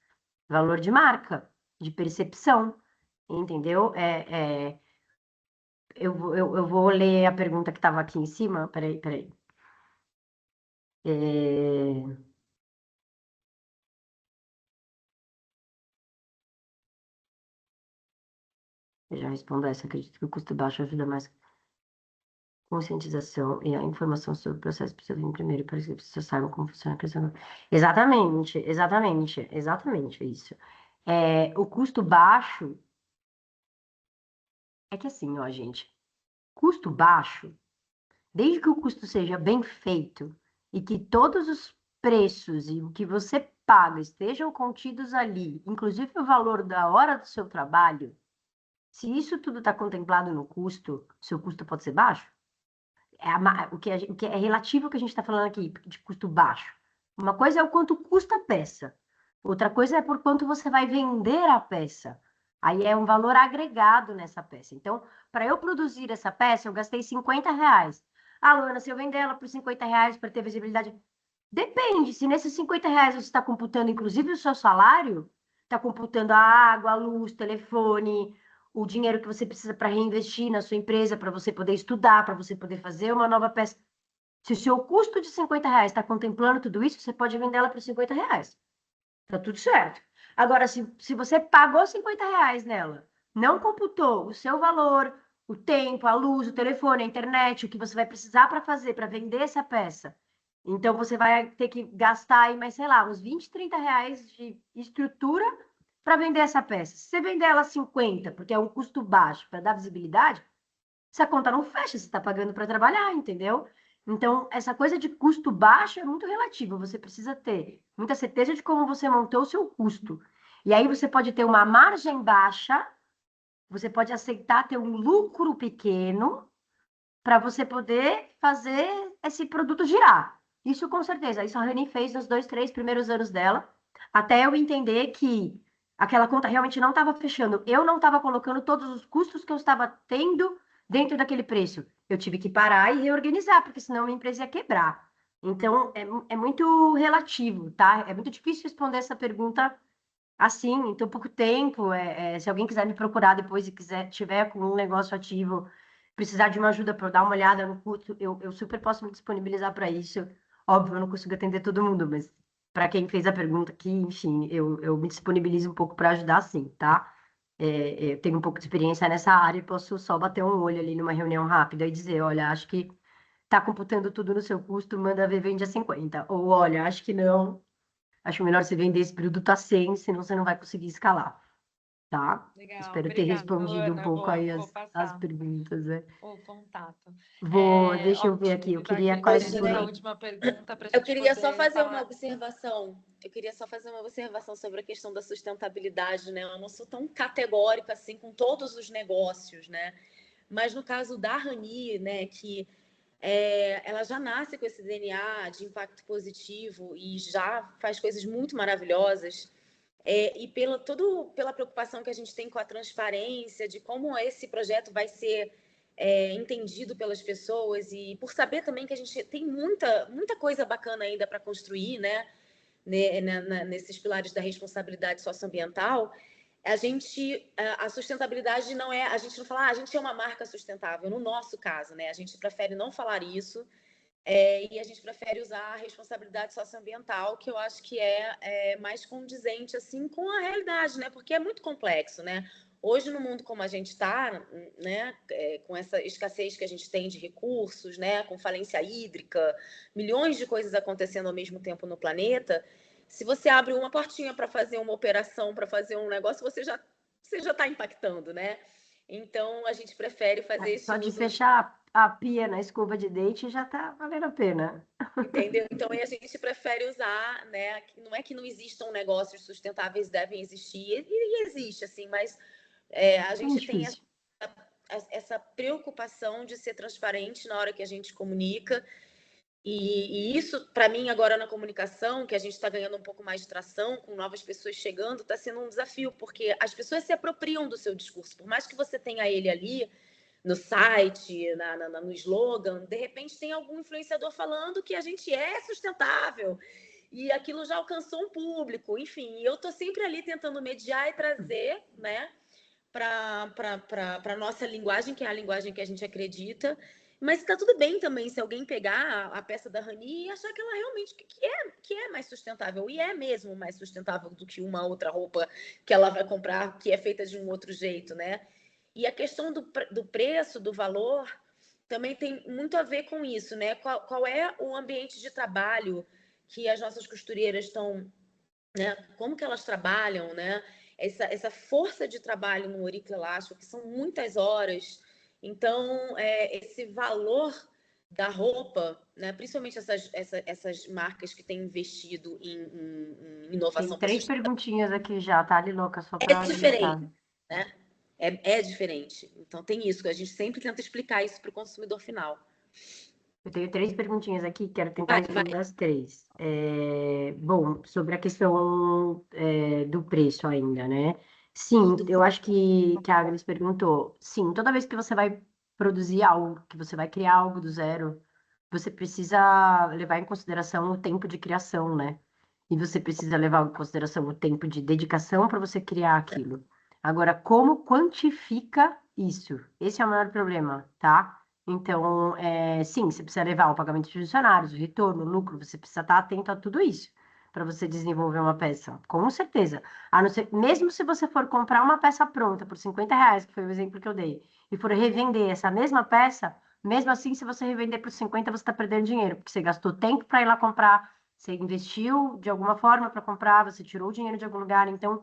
Valor de marca, de percepção, entendeu? Eu vou ler a pergunta que estava aqui em cima. Peraí. É, eu já respondo essa. Acredito que o custo baixo ajuda mais conscientização e a informação sobre o processo precisa vir primeiro para que as pessoas saibam como funciona a questão. Exatamente isso. O custo baixo é que assim, ó, gente, custo baixo, desde que o custo seja bem feito e que todos os preços e o que você paga estejam contidos ali, inclusive o valor da hora do seu trabalho, se isso tudo está contemplado no custo, seu custo pode ser baixo. O que é relativo ao que a gente está falando aqui, de custo baixo. Uma coisa é o quanto custa a peça, outra coisa é por quanto você vai vender a peça. Aí é um valor agregado nessa peça. Então, para eu produzir essa peça, eu gastei R$ 50. Ah, Luana, se eu vender ela por R$ 50 para ter visibilidade, depende. Se nesses R$ 50 você está computando, inclusive, o seu salário, está computando a água, a luz, telefone, o dinheiro que você precisa para reinvestir na sua empresa, para você poder estudar, para você poder fazer uma nova peça. Se o seu custo de R$ 50 está contemplando tudo isso, você pode vender ela por R$ 50. Tá tudo certo. Agora, se você pagou R$ 50 nela, não computou o seu valor, o tempo, a luz, o telefone, a internet, o que você vai precisar para fazer, para vender essa peça, então você vai ter que gastar aí, mais, sei lá, uns R$ 20, R$ 30 de estrutura para vender essa peça. Se você vender ela 50, porque é um custo baixo para dar visibilidade, essa conta não fecha, você está pagando para trabalhar, entendeu? Então, essa coisa de custo baixo é muito relativo. Você precisa ter muita certeza de como você montou o seu custo. E aí você pode ter uma margem baixa, você pode aceitar ter um lucro pequeno para você poder fazer esse produto girar. Isso com certeza. Isso a Rani fez nos 2, 3 primeiros anos dela, até eu entender que aquela conta realmente não estava fechando. Eu não estava colocando todos os custos que eu estava tendo dentro daquele preço. Eu tive que parar e reorganizar, porque senão a minha empresa ia quebrar. Então, é muito relativo, tá? É muito difícil responder essa pergunta assim, em tão pouco tempo. Se alguém quiser me procurar depois e tiver com um negócio ativo, precisar de uma ajuda para dar uma olhada no curso, eu super posso me disponibilizar para isso. Óbvio, eu não consigo atender todo mundo, mas para quem fez a pergunta aqui, enfim, eu me disponibilizo um pouco para ajudar, sim, tá? Eu tenho um pouco de experiência nessa área e posso só bater um olho ali numa reunião rápida e dizer, olha, acho que está computando tudo no seu custo, manda ver, vende a 50. Ou, olha, acho que não, acho melhor você vender esse produto a 100, senão você não vai conseguir escalar, tá? Legal, Espero ter obrigada, respondido um Luana. pouco aí Vou as passar perguntas, né? o contato. Deixa eu ver Ótimo, aqui, eu já queria que quais temos foram. essa última pergunta para a Eu gente queria só poder fazer uma falar. observação. Eu queria só fazer uma observação sobre a questão da sustentabilidade, né? Eu não sou tão categórica assim com todos os negócios, né? Mas no caso da Rani, né, que ela já nasce com esse DNA de impacto positivo e já faz coisas muito maravilhosas. E pela preocupação que a gente tem com a transparência, de como esse projeto vai ser entendido pelas pessoas e por saber também que a gente tem muita coisa bacana ainda para construir, né? Nesses pilares da responsabilidade socioambiental, a sustentabilidade não é, a gente não fala, a gente é uma marca sustentável, no nosso caso, né? A gente prefere não falar isso, e a gente prefere usar a responsabilidade socioambiental, que eu acho que é mais condizente assim com a realidade, né? Porque é muito complexo, né? Hoje, no mundo como a gente está, né, com essa escassez que a gente tem de recursos, né, com falência hídrica, milhões de coisas acontecendo ao mesmo tempo no planeta, se você abre uma portinha para fazer uma operação, para fazer um negócio, você já está impactando, né? Então, a gente prefere fazer esse Só de uso. fechar a pia na escova de dente já tá valendo a pena. Entendeu? Então, a gente prefere usar, né? Não é que não existam negócios sustentáveis, devem existir, e existe, assim, mas a gente tem Difícil. essa preocupação de ser transparente na hora que a gente comunica. E isso, para mim, agora na comunicação, que a gente está ganhando um pouco mais de tração, com novas pessoas chegando, está sendo um desafio, porque as pessoas se apropriam do seu discurso. Por mais que você tenha ele ali no site, no slogan, de repente tem algum influenciador falando que a gente é sustentável e aquilo já alcançou um público. Enfim, eu estou sempre ali tentando mediar e trazer, né, para a nossa linguagem, que é a linguagem que a gente acredita. Mas está tudo bem também se alguém pegar a peça da Rani e achar que ela realmente que é mais sustentável. E é mesmo mais sustentável do que uma outra roupa que ela vai comprar, que é feita de um outro jeito, né? E a questão do preço, do valor, também tem muito a ver com isso, né? Qual é o ambiente de trabalho que as nossas costureiras estão, né? Como que elas trabalham, né? Essa força de trabalho no auricle elástico, que são muitas horas. Então, esse valor da roupa, né? Principalmente essas marcas que têm investido em Tem inovação para 3 perguntinhas aqui já, tá, Liloca? Só é para diferente, adiantar. né? É diferente. Então, tem isso. A gente sempre tenta explicar isso para o consumidor final. Eu tenho 3 perguntinhas aqui, quero tentar Vai, responder vai. as 3. Bom, sobre a questão do preço ainda, né? Sim, eu acho que a Agnes perguntou. Sim, toda vez que você vai produzir algo, que você vai criar algo do zero, você precisa levar em consideração o tempo de criação, né? E você precisa levar em consideração o tempo de dedicação para você criar aquilo. Agora, como quantifica isso? Esse é o maior problema, tá? Então, sim, você precisa levar o pagamento de funcionários, o retorno, o lucro, você precisa estar atento a tudo isso para você desenvolver uma peça, com certeza. A não ser, mesmo se você for comprar uma peça pronta por R$ 50, que foi o exemplo que eu dei, e for revender essa mesma peça, mesmo assim, se você revender por 50, você está perdendo dinheiro, porque você gastou tempo para ir lá comprar, você investiu de alguma forma para comprar, você tirou o dinheiro de algum lugar. Então,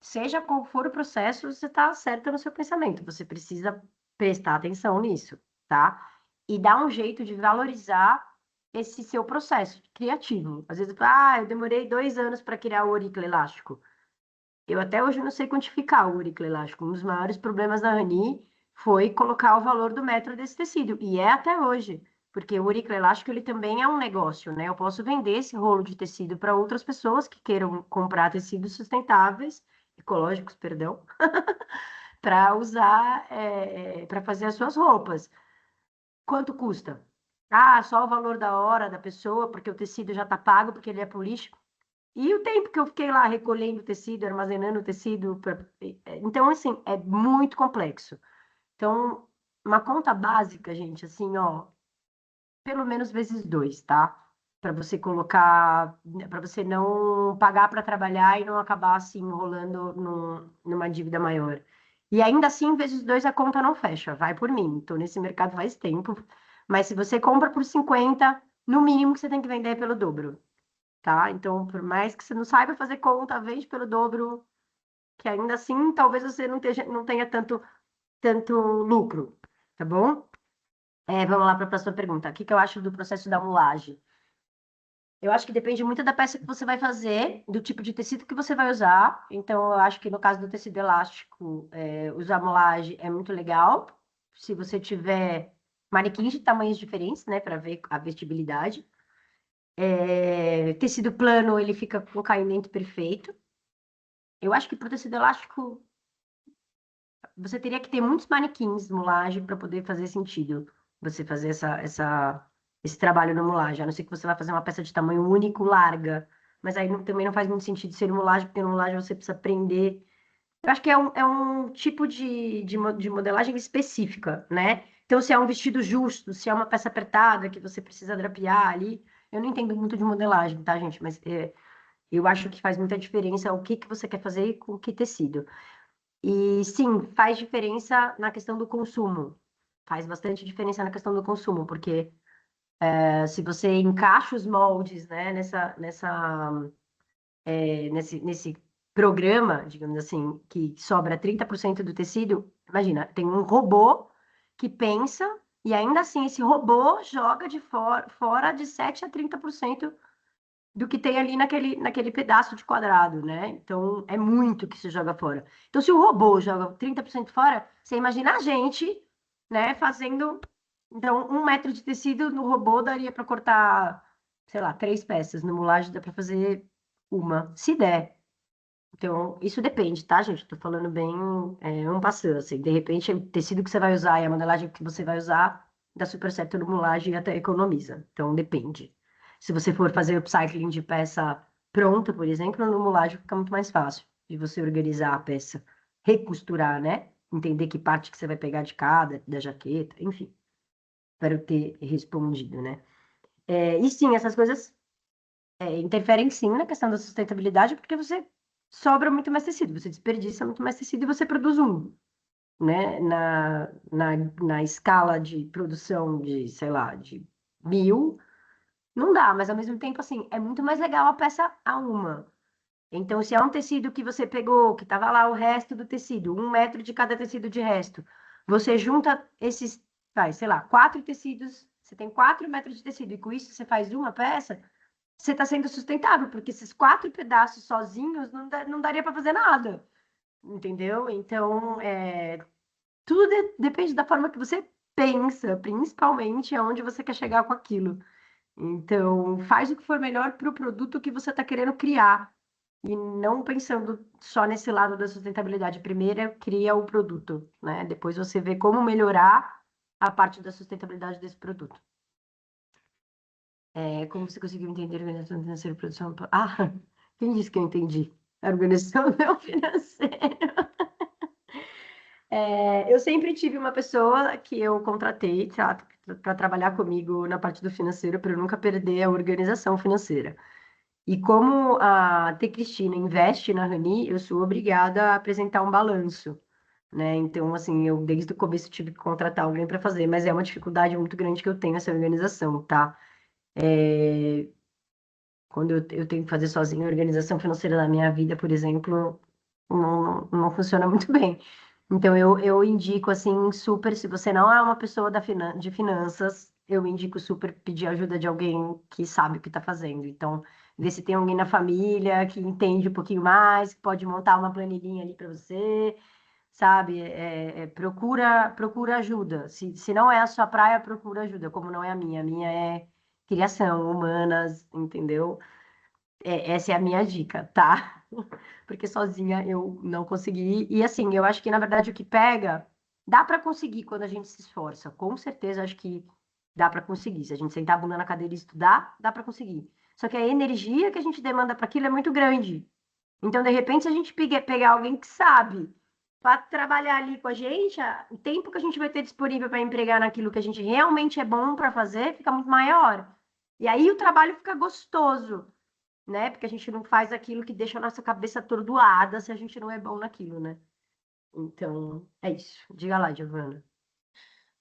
seja qual for o processo, você está certa no seu pensamento. Você precisa prestar atenção nisso, tá? E dar um jeito de valorizar esse seu processo criativo. Às vezes, eu demorei 2 anos para criar o auricle elástico. Eu até hoje não sei quantificar o auricle elástico. Um dos maiores problemas da Rani foi colocar o valor do metro desse tecido. E é até hoje, porque o auricle elástico ele também é um negócio, né? Eu posso vender esse rolo de tecido para outras pessoas que queiram comprar tecidos sustentáveis, ecológicos, perdão, para usar, para fazer as suas roupas. Quanto custa? Ah, só o valor da hora da pessoa, porque o tecido já está pago, porque ele é pro lixo. E o tempo que eu fiquei lá recolhendo o tecido, armazenando o tecido. Então, assim, é muito complexo. Então, uma conta básica, gente, assim, ó, pelo menos vezes dois, tá? Para você colocar, para você não pagar para trabalhar e não acabar assim enrolando numa dívida maior. E ainda assim, vezes dois, a conta não fecha. Vai por mim. Estou nesse mercado faz tempo. Mas se você compra por 50, no mínimo que você tem que vender é pelo dobro, tá? Então, por mais que você não saiba fazer conta, vende pelo dobro, que ainda assim talvez você não tenha tanto lucro, tá bom? Vamos lá para a próxima pergunta. O que que eu acho do processo da mulagem? Eu acho que depende muito da peça que você vai fazer, do tipo de tecido que você vai usar. Então, eu acho que no caso do tecido elástico, usar mulagem é muito legal. Se você tiver manequins de tamanhos diferentes, né, para ver a vestibilidade. Tecido plano, ele fica com caimento perfeito. Eu acho que para o tecido elástico, você teria que ter muitos manequins de mulagem para poder fazer sentido. Você fazer esse trabalho na mulagem. A não ser que você vai fazer uma peça de tamanho único, larga. Mas aí também não faz muito sentido ser mulagem, porque na mulagem você precisa prender. Eu acho que é um tipo de modelagem específica, né? Então, se é um vestido justo, se é uma peça apertada que você precisa drapear ali. Eu não entendo muito de modelagem, tá, gente? Mas eu acho que faz muita diferença o que que você quer fazer e com que tecido. E sim, faz diferença na questão do consumo. Faz bastante diferença na questão do consumo, porque se você encaixa os moldes, né, nesse programa, digamos assim, que sobra 30% do tecido, imagina, tem um robô que pensa e ainda assim esse robô joga de fora de 7 a 30% do que tem ali naquele pedaço de quadrado, né? Então, é muito que se joga fora. Então, se o robô joga 30% fora, você imagina a gente, né, fazendo. Então, 1 metro de tecido no robô daria para cortar, sei lá, 3 peças. No mulagem dá para fazer uma, se der. Então, isso depende, tá, gente? Tô falando bem, um passando, assim. De repente, o tecido que você vai usar e a modelagem que você vai usar dá super certo no mulagem e até economiza. Então, depende. Se você for fazer upcycling de peça pronta, por exemplo, no mulagem fica muito mais fácil de você organizar a peça, recosturar, né? Entender que parte que você vai pegar de cada, da jaqueta, enfim. Espero ter respondido, né? E sim, essas coisas interferem sim na questão da sustentabilidade, porque você sobra muito mais tecido, você desperdiça muito mais tecido e você produz um, né? Na escala de produção de, sei lá, de 1.000, não dá, mas ao mesmo tempo, assim, é muito mais legal a peça a uma. Então, se é um tecido que você pegou, que estava lá o resto do tecido, 1 metro de cada tecido de resto, você junta esses, sei lá, 4 tecidos, você tem 4 metros de tecido, e com isso você faz uma peça, você está sendo sustentável, porque esses 4 pedaços sozinhos não daria para fazer nada, entendeu? Então, tudo depende da forma que você pensa, principalmente aonde você quer chegar com aquilo. Então, faz o que for melhor para o produto que você está querendo criar. e não pensando só nesse lado da sustentabilidade. Primeiro, cria o produto, né? Depois você vê como melhorar a parte da sustentabilidade desse produto. Como você conseguiu entender a organização financeira e produção? Ah, quem disse que eu entendi? A organização não financeira. Eu sempre tive uma pessoa que eu contratei para trabalhar comigo na parte do financeiro, para eu nunca perder a organização financeira. E como a T. Cristina investe na Rani, eu sou obrigada a apresentar um balanço, né? Então, assim, eu desde o começo tive que contratar alguém para fazer, mas é uma dificuldade muito grande que eu tenho essa organização, tá? Quando eu tenho que fazer sozinha a organização financeira da minha vida, por exemplo, não funciona muito bem. Então, eu indico, assim, super, se você não é uma pessoa de finanças, eu indico super pedir ajuda de alguém que sabe o que está fazendo. Então, ver se tem alguém na família que entende um pouquinho mais, que pode montar uma planilhinha ali para você, sabe? Procura ajuda. Se não é a sua praia, procura ajuda, como não é a minha. A minha é criação, humanas, entendeu? Essa é a minha dica, tá? Porque sozinha eu não consegui. E assim, eu acho que na verdade o que pega, dá para conseguir quando a gente se esforça. Com certeza, acho que dá para conseguir. Se a gente sentar a bunda na cadeira e estudar, dá para conseguir. Só que a energia que a gente demanda para aquilo é muito grande. Então, de repente, se a gente pegar alguém que sabe para trabalhar ali com a gente, o tempo que a gente vai ter disponível para empregar naquilo que a gente realmente é bom para fazer fica muito maior. E aí o trabalho fica gostoso, né? Porque a gente não faz aquilo que deixa a nossa cabeça atordoada se a gente não é bom naquilo, né? Então, é isso. Diga lá, Giovana.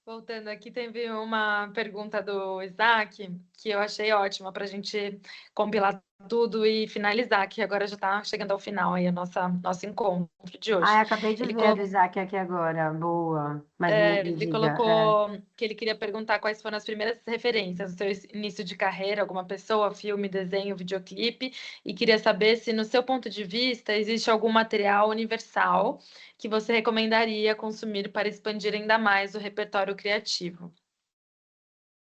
Voltando aqui, teve uma pergunta do Isaac que eu achei ótima para a gente compilar tudo e finalizar, que agora já está chegando ao final aí nosso encontro de hoje. Acabei de Ele ver a do colocou Isaac aqui agora. Boa. Mas me Ele diga. colocou que ele queria perguntar quais foram as primeiras referências do seu início de carreira, alguma pessoa, filme, desenho, videoclipe, e queria saber se, no seu ponto de vista, existe algum material universal que você recomendaria consumir para expandir ainda mais o repertório criativo.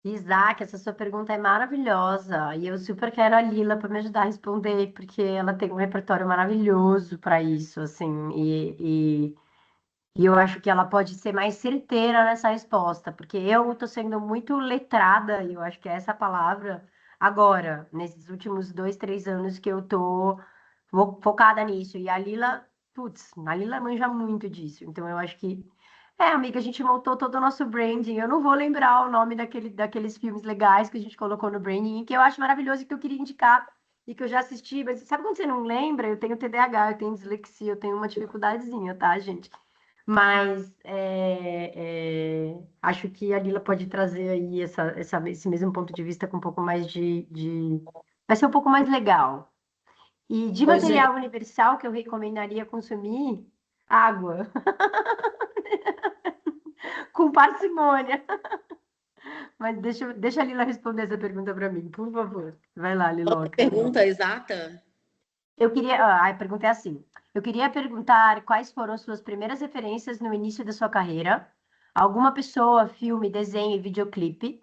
Isaac, essa sua pergunta é maravilhosa e eu super quero a Lila para me ajudar a responder, porque ela tem um repertório maravilhoso para isso, assim, e eu acho que ela pode ser mais certeira nessa resposta, porque eu estou sendo muito letrada, e eu acho que é essa a palavra, agora, nesses últimos 2, 3 anos que eu estou focada nisso, e a Lila, putz, a Lila manja muito disso, então eu acho que amiga, a gente montou todo o nosso branding. Eu não vou lembrar o nome daqueles filmes legais que a gente colocou no branding, que eu acho maravilhoso e que eu queria indicar e que eu já assisti. Mas sabe quando você não lembra? Eu tenho TDAH, eu tenho dislexia, eu tenho uma dificuldadezinha, tá, gente? Mas acho que a Lila pode trazer aí esse mesmo ponto de vista com um pouco mais Vai ser um pouco mais legal. E de Oi, gente. material universal que eu recomendaria consumir, água, com parcimônia. Mas deixa a Lila responder essa pergunta para mim, por favor. Vai lá, Liloca. Pergunta exata? Eu queria. A pergunta é assim: eu queria perguntar quais foram suas primeiras referências no início da sua carreira, alguma pessoa, filme, desenho e videoclipe.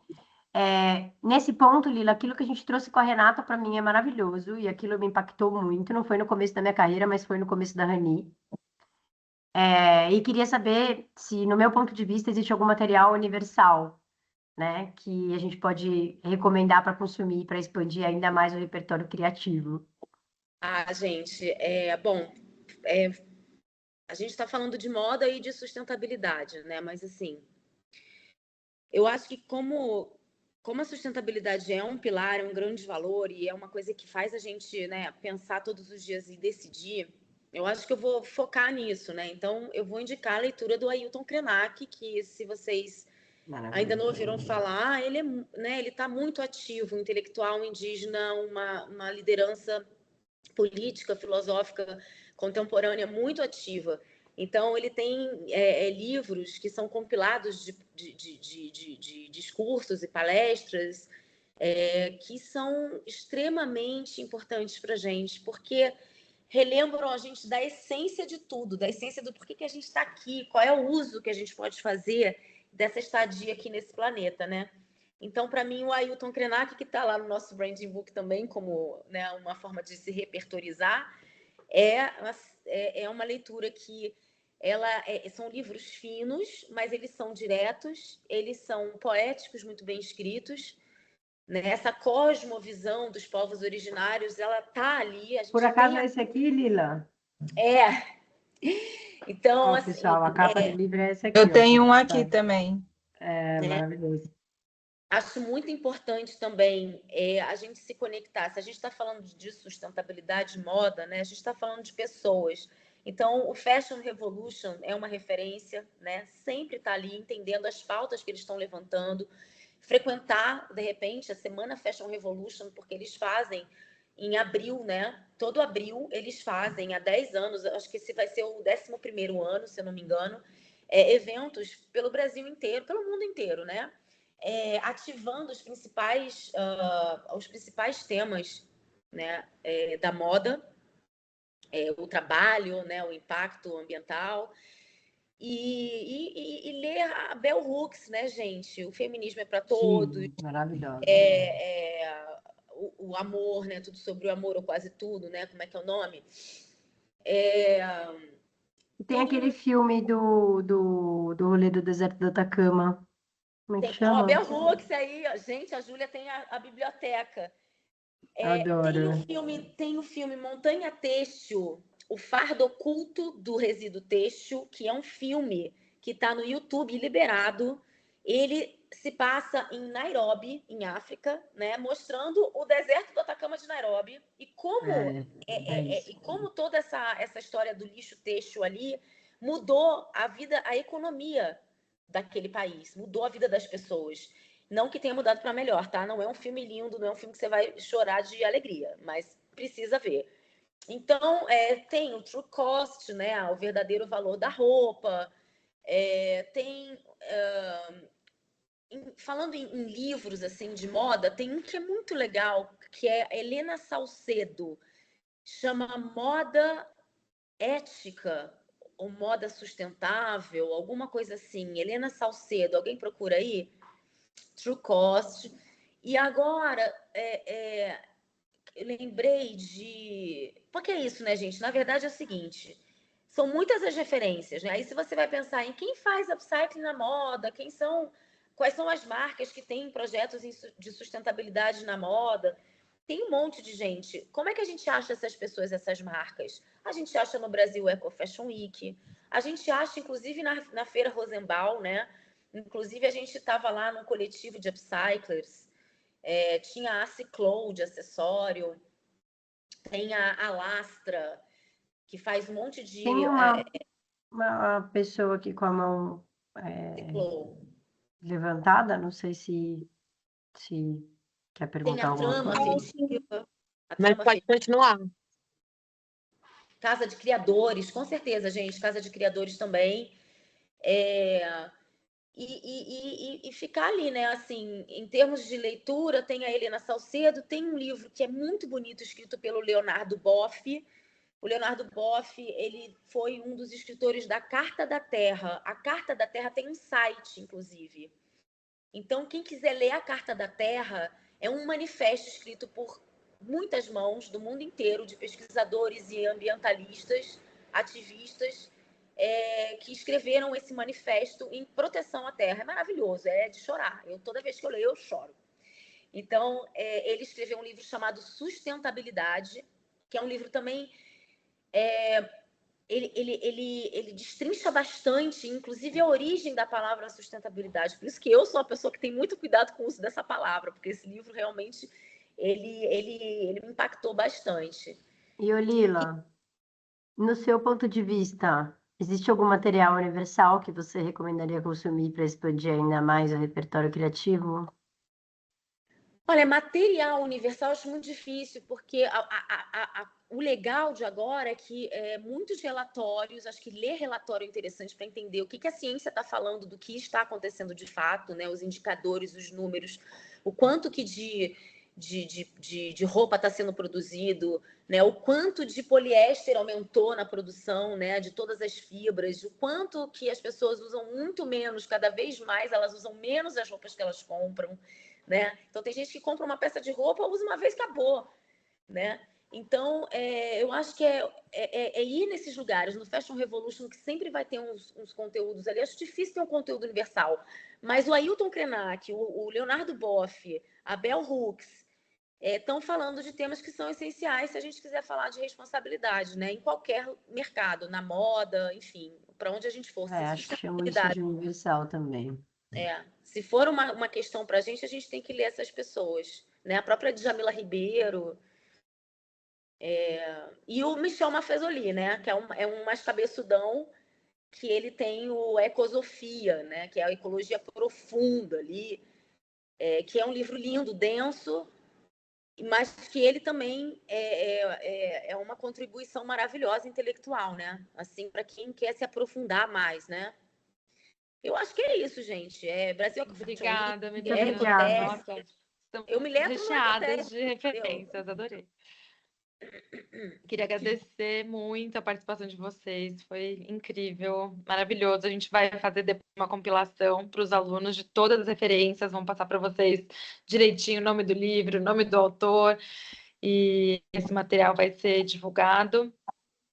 Nesse ponto, Lila, aquilo que a gente trouxe com a Renata para mim é maravilhoso e aquilo me impactou muito. Não foi no começo da minha carreira, mas foi no começo da Rani. E queria saber se, no meu ponto de vista, existe algum material universal, né, que a gente pode recomendar para consumir, para expandir ainda mais o repertório criativo. Ah, gente, bom, a gente está falando de moda e de sustentabilidade, né? Mas assim, eu acho que como a sustentabilidade é um pilar, é um grande valor e é uma coisa que faz a gente, né, pensar todos os dias e decidir, eu acho que eu vou focar nisso, né? Então, eu vou indicar a leitura do Ailton Krenak, que se vocês ainda não ouviram falar, ele né, ele está muito ativo, intelectual indígena, uma liderança política, filosófica contemporânea muito ativa. Então, ele tem livros que são compilados de discursos e palestras que são extremamente importantes para a gente, porque relembram a gente da essência de tudo, da essência do porquê que a gente está aqui, qual é o uso que a gente pode fazer dessa estadia aqui nesse planeta, né? Então, para mim, o Ailton Krenak, que está lá no nosso Branding Book também, como, né, uma forma de se repertorizar, é uma leitura que são livros finos, mas eles são diretos, eles são poéticos, muito bem escritos, né? Essa cosmovisão dos povos originários, ela tá ali. A gente Por acaso tem é esse aqui, Lila? Então, Ó, assim, pessoal, a capa do livro é essa aqui. Eu ó, tenho um tá? aqui também. É maravilhoso. acho muito importante também a gente se conectar. Se a gente está falando de sustentabilidade, moda, né? A gente está falando de pessoas. Então, o Fashion Revolution é uma referência, né? Sempre está ali entendendo as pautas que eles estão levantando. Frequentar, de repente, a Semana Fashion Revolution, porque eles fazem em abril, né? Todo abril eles fazem, há 10 anos, acho que esse vai ser o 11º ano, se eu não me engano, eventos pelo Brasil inteiro, pelo mundo inteiro, né? Ativando os principais temas, né, da moda, o trabalho, né, o impacto ambiental. E ler a Bell Hooks, né, gente? O feminismo é para todos. Sim, maravilhosa. O amor, né? Tudo sobre o amor, ou quase tudo, né? Como é que é o nome? E tem aquele filme do rolê do deserto do Atacama. Como é que chama? Bell Hooks aí, gente, a Júlia tem a biblioteca. Adoro. Tem o filme Montanha Têxtil, O Fardo Oculto do Resíduo Têxtil, que é um filme que está no YouTube liberado. Ele se passa em Nairobi, em África, né, mostrando o deserto do Atacama de Nairobi e como toda essa história do lixo têxtil ali mudou a vida, a economia daquele país, mudou a vida das pessoas. Não que tenha mudado para melhor, tá? Não é um filme lindo, não é um filme que você vai chorar de alegria, mas precisa ver. Então, tem o true cost, né? O verdadeiro valor da roupa. Falando em livros assim de moda, tem um que é muito legal, que é Helena Salcedo. Chama Moda Ética ou Moda Sustentável, alguma coisa assim. Helena Salcedo, alguém procura aí? True Cost. E agora, eu lembrei de... Porque é isso, né, gente? Na verdade é o seguinte, são muitas as referências, né? Aí se você vai pensar em quem faz upcycling na moda, quais são as marcas que têm projetos de sustentabilidade na moda, tem um monte de gente. Como é que a gente acha essas pessoas, essas marcas? A gente acha no Brasil Eco Fashion Week, a gente acha, inclusive, na Feira Rosenbaum, né? Inclusive, a gente estava lá num coletivo de upcyclers, tinha a Ciclow de acessório, tem a Lastra, que faz um monte de... Tem uma pessoa aqui com a mão levantada, não sei se quer Tem perguntar a alguma Trama coisa. Afetiva. Mas pode continuar. Casa de Criadores, com certeza, gente. Casa de Criadores também. E ficar ali, né? Assim, em termos de leitura, tem a Helena Salcedo, tem um livro que é muito bonito, escrito pelo Leonardo Boff. O Leonardo Boff, ele foi um dos escritores da Carta da Terra. A Carta da Terra tem um site, inclusive. Então, quem quiser ler a Carta da Terra, é um manifesto escrito por muitas mãos do mundo inteiro, de pesquisadores e ambientalistas, ativistas, que escreveram esse manifesto em proteção à terra. É maravilhoso, é de chorar. Toda vez que eu leio, eu choro. Então, ele escreveu um livro chamado Sustentabilidade, que é um livro também... Ele destrincha bastante, inclusive, a origem da palavra sustentabilidade. Por isso que eu sou uma pessoa que tem muito cuidado com o uso dessa palavra, porque esse livro realmente ele me impactou bastante. E Lila, no seu ponto de vista, existe algum material universal que você recomendaria consumir para expandir ainda mais o repertório criativo? Olha, material universal eu acho muito difícil, porque o legal de agora é que muitos relatórios, acho que ler relatório é interessante para entender o que a ciência está falando, do que está acontecendo de fato, né? Os indicadores, os números, o quanto que de roupa está sendo produzido, né? O quanto de poliéster aumentou na produção, né? De todas as fibras, o quanto que as pessoas usam muito menos, cada vez mais elas usam menos as roupas que elas compram. Né? Então tem gente que compra uma peça de roupa, usa uma vez e acabou, né? Então, eu acho que é ir nesses lugares, no Fashion Revolution, que sempre vai ter uns conteúdos ali. Acho difícil ter um conteúdo universal. Mas o Ailton Krenak, o Leonardo Boff, a Bell Hooks, estão falando de temas que são essenciais se a gente quiser falar de responsabilidade, né? Em qualquer mercado, na moda, enfim, para onde a gente for. Acho que chamo isso de universal também. Se for uma questão para a gente tem que ler essas pessoas, né? A própria Djamila Ribeiro e o Michel Maffezoli, né? Que é um mais cabeçudão, que ele tem o Ecosofia, né? Que é a ecologia profunda ali, que é um livro lindo, denso, mas que ele também é uma contribuição maravilhosa intelectual, né? Assim, para quem quer se aprofundar mais, né? Eu acho que é isso, gente. Brasil Obrigada, muito obrigada. Nossa, estamos eu me lembro recheadas de referências, adorei. Queria agradecer muito a participação de vocês, foi incrível, maravilhoso. A gente vai fazer depois uma compilação para os alunos de todas as referências, vamos passar para vocês direitinho o nome do livro, o nome do autor, e esse material vai ser divulgado.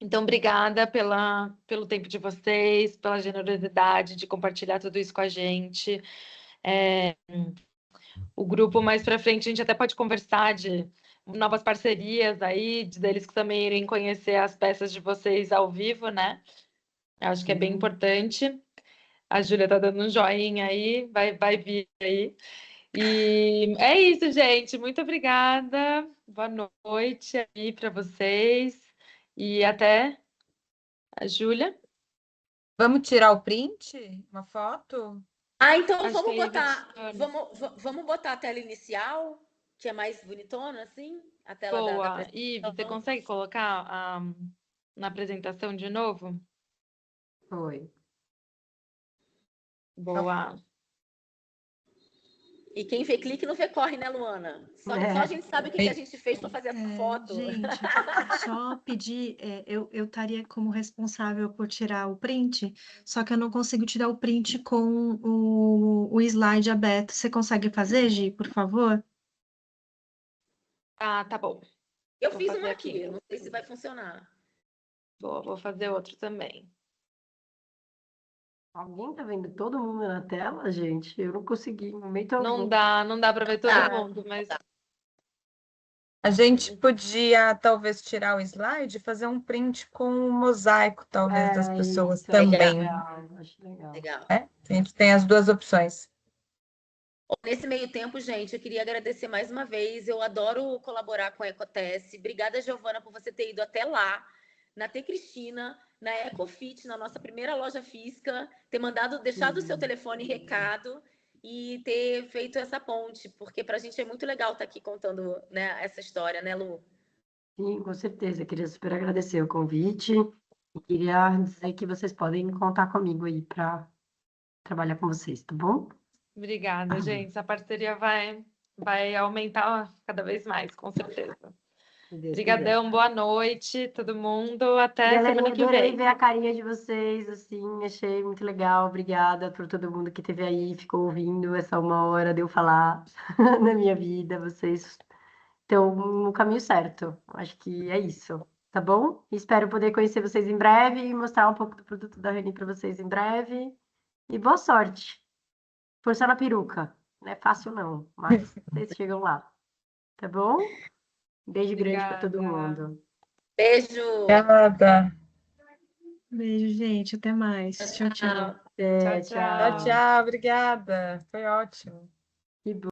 Então, obrigada pelo tempo de vocês, pela generosidade de compartilhar tudo isso com a gente. O grupo mais para frente, a gente até pode conversar de novas parcerias aí, deles que também irem conhecer as peças de vocês ao vivo, né? Acho que é bem importante. A Júlia tá dando um joinha aí, vai vir aí. E é isso, gente. Muito obrigada. Boa noite aí para vocês. E até a Júlia. Vamos tirar o print? Uma foto? Então Acho vamos que aí, botar. Vitor. Vamos botar a tela inicial, que é mais bonitona, assim? A tela da Boa. apresentação. E você consegue colocar na apresentação de novo? Foi. Boa. E quem vê clique não vê corre, né, Luana? Só a gente sabe o que a gente fez para fazer essa foto. Gente, só pedir, eu estaria como responsável por tirar o print, só que eu não consigo tirar o print com o slide aberto. Você consegue fazer, Gi, por favor? Tá bom. Eu Vou fiz fazer uma aqui. aqui, não sei se vai funcionar. Vou fazer outro também. Alguém tá vendo todo mundo na tela, gente? Eu não consegui, no momento algum. Não dá para ver todo mundo, mas A gente podia, talvez, tirar o slide e fazer um print com um mosaico, talvez, das pessoas isso, também. Legal, acho legal. Legal. A gente tem as duas opções. Nesse meio tempo, gente, eu queria agradecer mais uma vez. Eu adoro colaborar com a Ecotesse. Obrigada, Giovana, por você ter ido até lá, na T Cristina, na Ecofit, na nossa primeira loja física, ter deixado o seu telefone e recado e ter feito essa ponte, porque para a gente é muito legal estar aqui contando, né, essa história, né, Lu? Sim, com certeza. Queria super agradecer o convite e queria dizer que vocês podem contar comigo aí para trabalhar com vocês, tá bom? obrigada, gente. Essa parceria vai aumentar cada vez mais, com certeza. Se Deus Obrigadão, boa noite, todo mundo. Até Galerinha, semana que adorei vem. ver a carinha de vocês, assim, achei muito legal. Obrigada por todo mundo que esteve aí, ficou ouvindo essa 1 hora de eu falar na minha vida. Vocês estão no caminho certo. Acho que é isso, tá bom? Espero poder conhecer vocês em breve e mostrar um pouco do produto da Reni para vocês em breve. E boa sorte. Força na peruca. Não é fácil, não, mas vocês chegam lá, tá bom? Beijo grande para todo Obrigada. mundo. Beijo! Obrigada. Beijo, gente. Até mais. Tchau, tchau. Tchau, Tchau. Tchau, tchau. Obrigada. Foi ótimo.